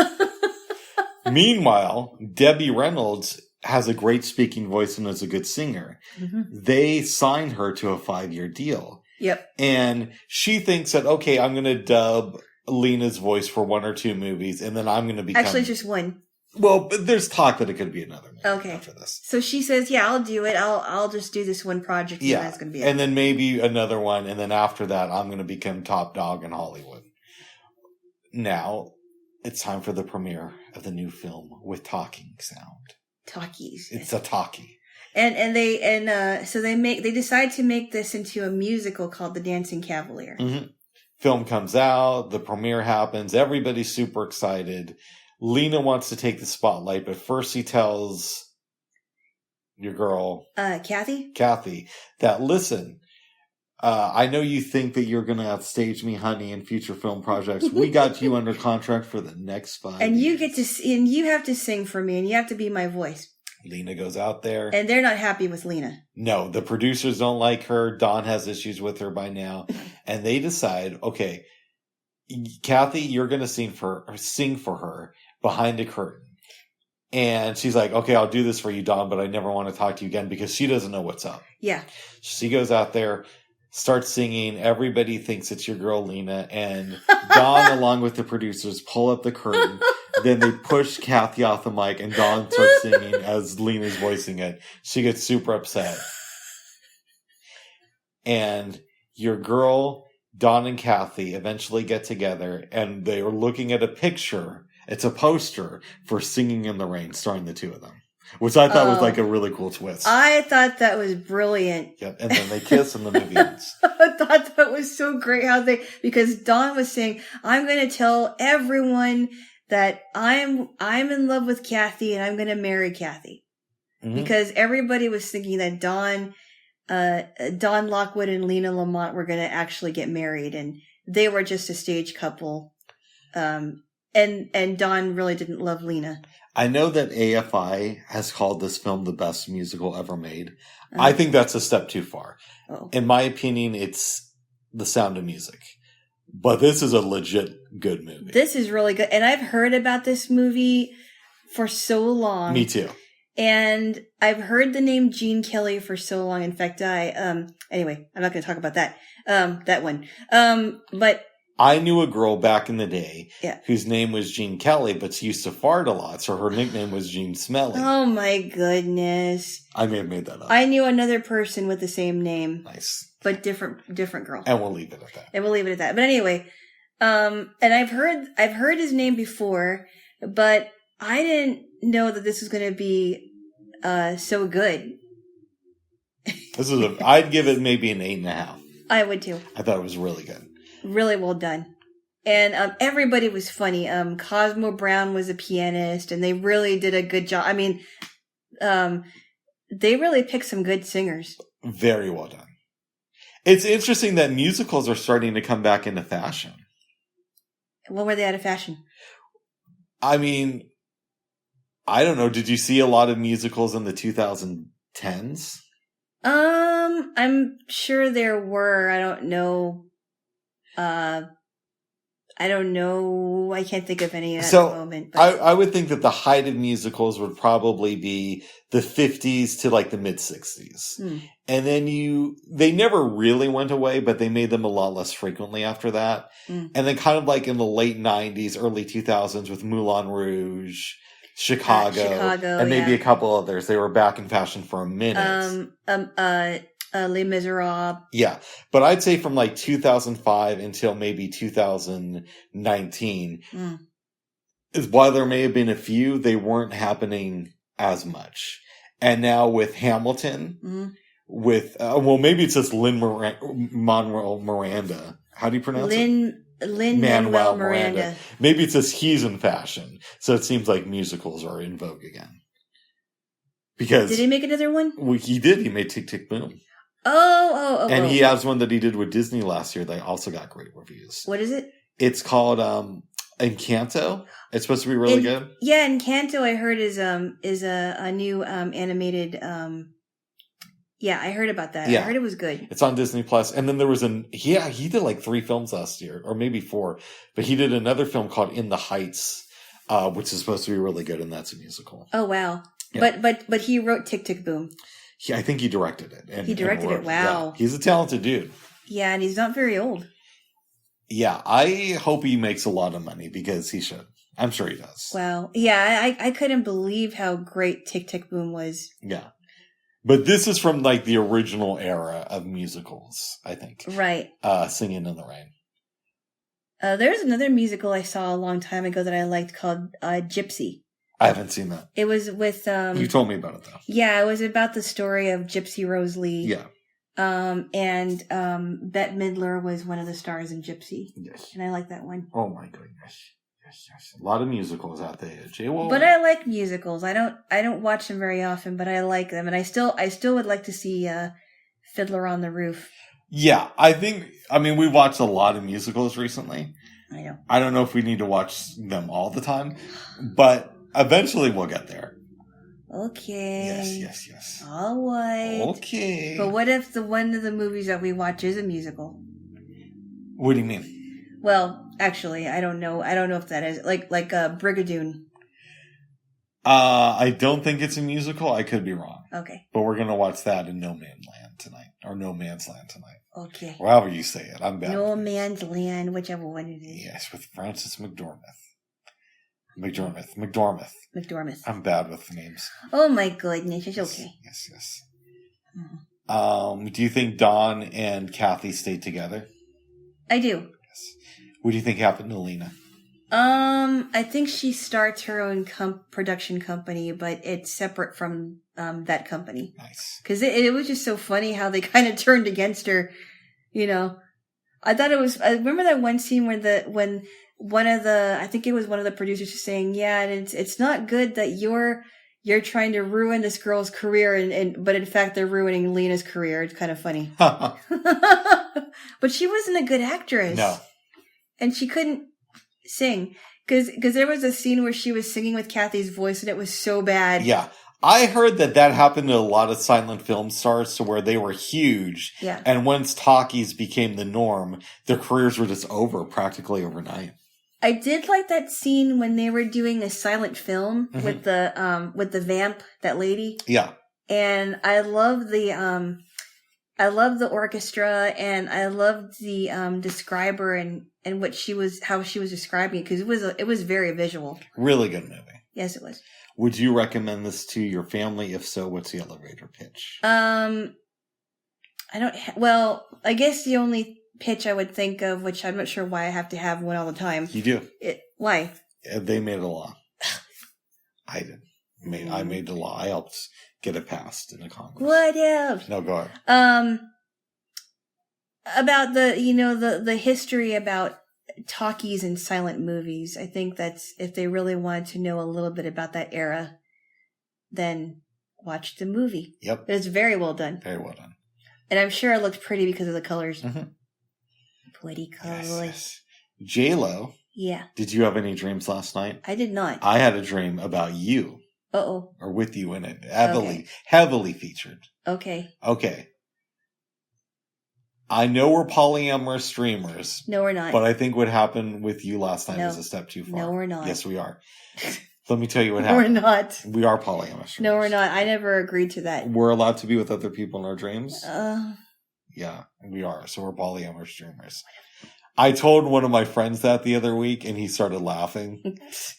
Meanwhile, Debbie Reynolds has a great speaking voice and is a good singer. Mm-hmm. They signed her to a 5-year deal. Yep. And she thinks that, okay, I'm going to dub Lena's voice for 1 or 2 movies, and then I'm going to become... Actually, just 1. Well, but there's talk that it could be another movie after this. So she says, yeah, I'll do it. I'll just do this one project. Yeah. And that's going to be it. And then maybe another one, and then after that, I'm going to become top dog in Hollywood. Now, it's time for the premiere of the new film with talking sound. Talkies. It's a talkie. So they decide to make this into a musical called The Dancing Cavalier. Mm-hmm. Film comes out, the premiere happens, everybody's super excited. Lena wants to take the spotlight, but first he tells your girl, Kathy, that listen, I know you think that you're going to outstage me, honey, in future film projects. We got you under contract for the next 5 and years. you have to sing for me, and you have to be my voice. Lena goes out there. And they're not happy with Lena. No, the producers don't like her. Don has issues with her by now. And they decide, okay, Kathy, you're going to sing for her behind a curtain. And she's like, okay, I'll do this for you, Don, but I never want to talk to you again because she doesn't know what's up. Yeah. She goes out there, starts singing. Everybody thinks it's your girl, Lena. And Don, along with the producers, pull up the curtain. Then they push Kathy off the mic, and Dawn starts singing as Lena's voicing it. She gets super upset. And your girl, Dawn and Kathy, eventually get together, and they are looking at a picture. It's a poster for Singing in the Rain, starring the 2 of them. Which I thought was like a really cool twist. I thought that was brilliant. Yep, and then they kiss and the movie ends. I thought that was so great because Dawn was saying, I'm going to tell everyone that I'm in love with Kathy and I'm going to marry Kathy. Mm-hmm. Because everybody was thinking that Don Lockwood and Lena Lamont were going to actually get married, and they were just a stage couple. And Don really didn't love Lena. I know that AFI has called this film the best musical ever made. I think that's a step too far. Oh. In my opinion, it's The Sound of Music. But this is a legit good movie. This is really good. And I've heard about this movie for so long. Me too. And I've heard the name Gene Kelly for so long. In fact, anyway, I'm not going to talk about that one. But I knew a girl back in the day whose name was Gene Kelly, but she used to fart a lot, so her nickname was Gene Smelly. Oh my goodness. I may have made that up. I knew another person with the same name. Nice. But different girl. And we'll leave it at that. But anyway, and I've heard his name before, but I didn't know that this was going to be so good. I'd give it maybe an 8.5. I would too. I thought it was really good. Really well done. And everybody was funny. Cosmo Brown was a pianist, and they really did a good job. I mean, they really picked some good singers. Very well done. It's interesting that musicals are starting to come back into fashion. When were they out of fashion? I mean, I don't know. Did you see a lot of musicals in the 2010s? I'm sure there were. I don't know. I can't think of any at the moment. But I would think that the height of musicals would probably be the 50s to like the mid 60s. And then they never really went away, but they made them a lot less frequently after that. And then kind of like in the late 90s, early 2000s with Moulin Rouge, Chicago, and maybe a couple others. They were back in fashion for a minute. Les Miserables. Yeah. But I'd say from like 2005 until maybe 2019, while there may have been a few, they weren't happening as much. And now with Hamilton, with maybe it says Lin-Manuel Miranda. How do you pronounce it? Lin-Manuel Miranda. Maybe it says he's in fashion, so it seems like musicals are in vogue again. Because did he make another one? Well, he did. He made Tick Tick Boom. And he has one that he did with Disney last year that also got great reviews. What is it? It's called Encanto. It's supposed to be really good. Yeah, Encanto I heard is a new animated. Yeah, I heard about that. Yeah. I heard it was good. It's on Disney Plus. And then there was he did like 3 films last year, or maybe 4. But he did another film called In the Heights, which is supposed to be really good, and that's a musical. Oh wow! Yeah. But he wrote Tick Tick Boom. I think he directed it. He directed it. Wow. Yeah. He's a talented dude. Yeah, and he's not very old. Yeah, I hope he makes a lot of money because he should. I'm sure he does. Wow. Yeah, I couldn't believe how great Tick Tick Boom was. Yeah. But this is from like the original era of musicals, I think. Right. Singing in the Rain. There's another musical I saw a long time ago that I liked called Gypsy. I haven't seen that. It was with... you told me about it, though. Yeah, it was about the story of Gypsy Rose Lee. Yeah. And Bette Midler was one of the stars in Gypsy. Yes. And I like that one. Oh, my goodness. Yes. A lot of musicals out there, Jaylo. But I like musicals. I don't watch them very often, but I like them, and I still would like to see Fiddler on the Roof. Yeah, we watched a lot of musicals recently. I know. I don't know if we need to watch them all the time, but eventually we'll get there. Okay. Yes. All right. Okay. But what if one of the movies that we watch is a musical? What do you mean? Well, actually, I don't know. I don't know if that is like Brigadoon. I don't think it's a musical. I could be wrong. Okay. But we're gonna watch that in No Man's Land tonight, or No Man's Land tonight. Okay. Or however you say it. I'm bad. No Man's Land, whichever one it is. Yes, with Frances McDormand. McDormand. I'm bad with names. Oh my goodness, it's okay. Yes. Mm-hmm. Do you think Dawn and Kathy stayed together? I do. What do you think happened to Lena? I think she starts her own production company, but it's separate from that company. Nice. Because it was just so funny how they kind of turned against her. You know, I thought it was. I remember that one scene when one of the producers was saying, "Yeah, and it's not good that you're trying to ruin this girl's career, but in fact they're ruining Lena's career." It's kind of funny. But she wasn't a good actress. No. And she couldn't sing. Because there was a scene where she was singing with Kathy's voice and it was so bad. Yeah. I heard that happened to a lot of silent film stars to where they were huge. Yeah. And once talkies became the norm, their careers were just over practically overnight. I did like that scene when they were doing a silent film mm-hmm. with the vamp, that lady. Yeah. And I love the orchestra, and I loved the describer and how she was describing it, because it was very visual. Really good movie. Yes, it was. Would you recommend this to your family? If so, what's the elevator pitch? I guess the only pitch I would think of, which I'm not sure why I have to have one all the time. You do. Why? They made a law. I did. I made the law. I helped get it passed in the Congress. What else? No, go ahead. About the history about talkies and silent movies. I think that's, if they really wanted to know a little bit about that era, then watch the movie. Yep. It's very well done. Very well done. And I'm sure it looked pretty because of the colors. Mm-hmm. Pretty colors. Yes. Jaylo. Yeah. Did you have any dreams last night? I did not. I had a dream about you. Uh-oh. Or with you in it. Heavily featured. Okay. I know we're polyamorous streamers. No, we're not. But I think what happened with you last night was a step too far. No, we're not. Yes, we are. Let me tell you what happened. We're not. We are polyamorous streamers. No, we're not. I never agreed to that. We're allowed to be with other people in our dreams? Yeah, we are. So we're polyamorous streamers. I told one of my friends that the other week, and he started laughing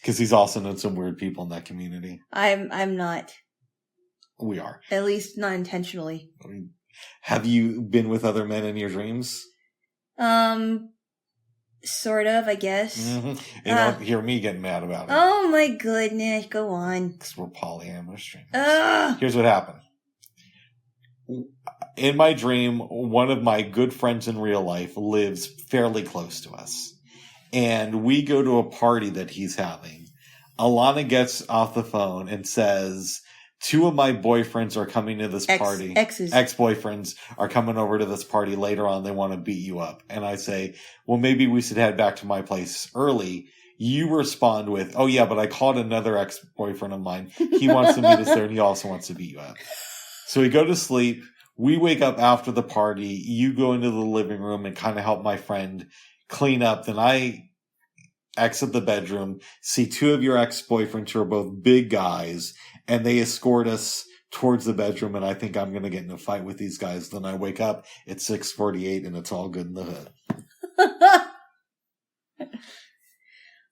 because he's also known some weird people in that community. I'm not. We are. At least not intentionally. Have you been with other men in your dreams? Sort of, I guess. Mm-hmm. You don't hear me getting mad about it. Oh my goodness, go on. Because we're polyamorous streamers. Here's what happened. in my dream, one of my good friends in real life lives fairly close to us. And we go to a party that he's having. Alana gets off the phone and says, 2 of my boyfriends are coming to this party. Ex-boyfriends are coming over to this party later on. They want to beat you up. And I say, well, maybe we should head back to my place early. You respond with, oh yeah, but I called another ex-boyfriend of mine. He wants to meet us there and he also wants to beat you up. So we go to sleep. We wake up after the party. You go into the living room and kind of help my friend clean up. Then I exit the bedroom, see 2 of your ex-boyfriends who are both big guys, and they escort us towards the bedroom, and I think I'm going to get in a fight with these guys. Then I wake up, it's 6:48, and it's all good in the hood.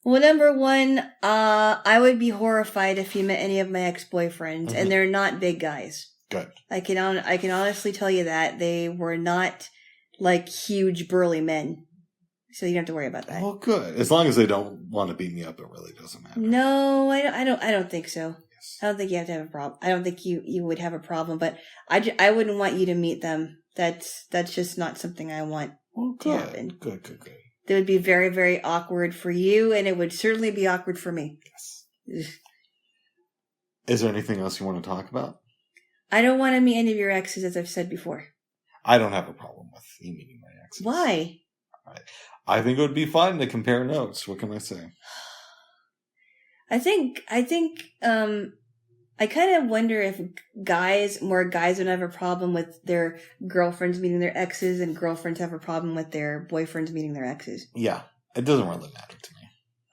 Well, number one, I would be horrified if you met any of my ex-boyfriends, and they're not big guys. Good. I can honestly tell you that. They were not like huge burly men. So you don't have to worry about that. Oh, good. As long as they don't want to beat me up, it really doesn't matter. No, I don't think so. Yes. I don't think you have to have a problem. I don't think you would have a problem, but I wouldn't want you to meet them. That's just not something I want to happen. Good. It would be very, very awkward for you, and it would certainly be awkward for me. Yes. Is there anything else you want to talk about? I don't want to meet any of your exes, as I've said before. I don't have a problem with you meeting my exes. Why? I think it would be fun to compare notes. What can I say? I kind of wonder if more guys would have a problem with their girlfriends meeting their exes, and girlfriends have a problem with their boyfriends meeting their exes. Yeah, it doesn't really matter to me.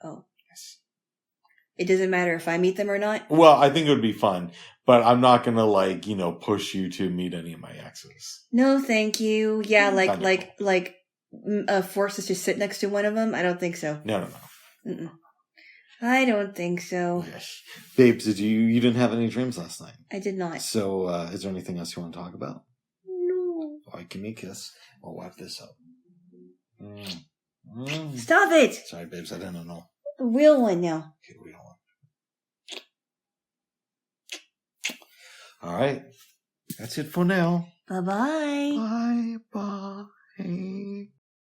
Oh. Yes. It doesn't matter if I meet them or not? Well, I think it would be fun, but I'm not going to push you to meet any of my exes. No, thank you. Yeah, force us to sit next to one of them? I don't think so. No. Mm-mm. I don't think so. Yes. Babes, you didn't have any dreams last night? I did not. So, is there anything else you want to talk about? No. All right, give me a kiss. I'll wipe this up. Stop it! Sorry, babes, I didn't know. The real one now. Okay, the real one. All right. That's it for now. Bye-bye. Bye-bye.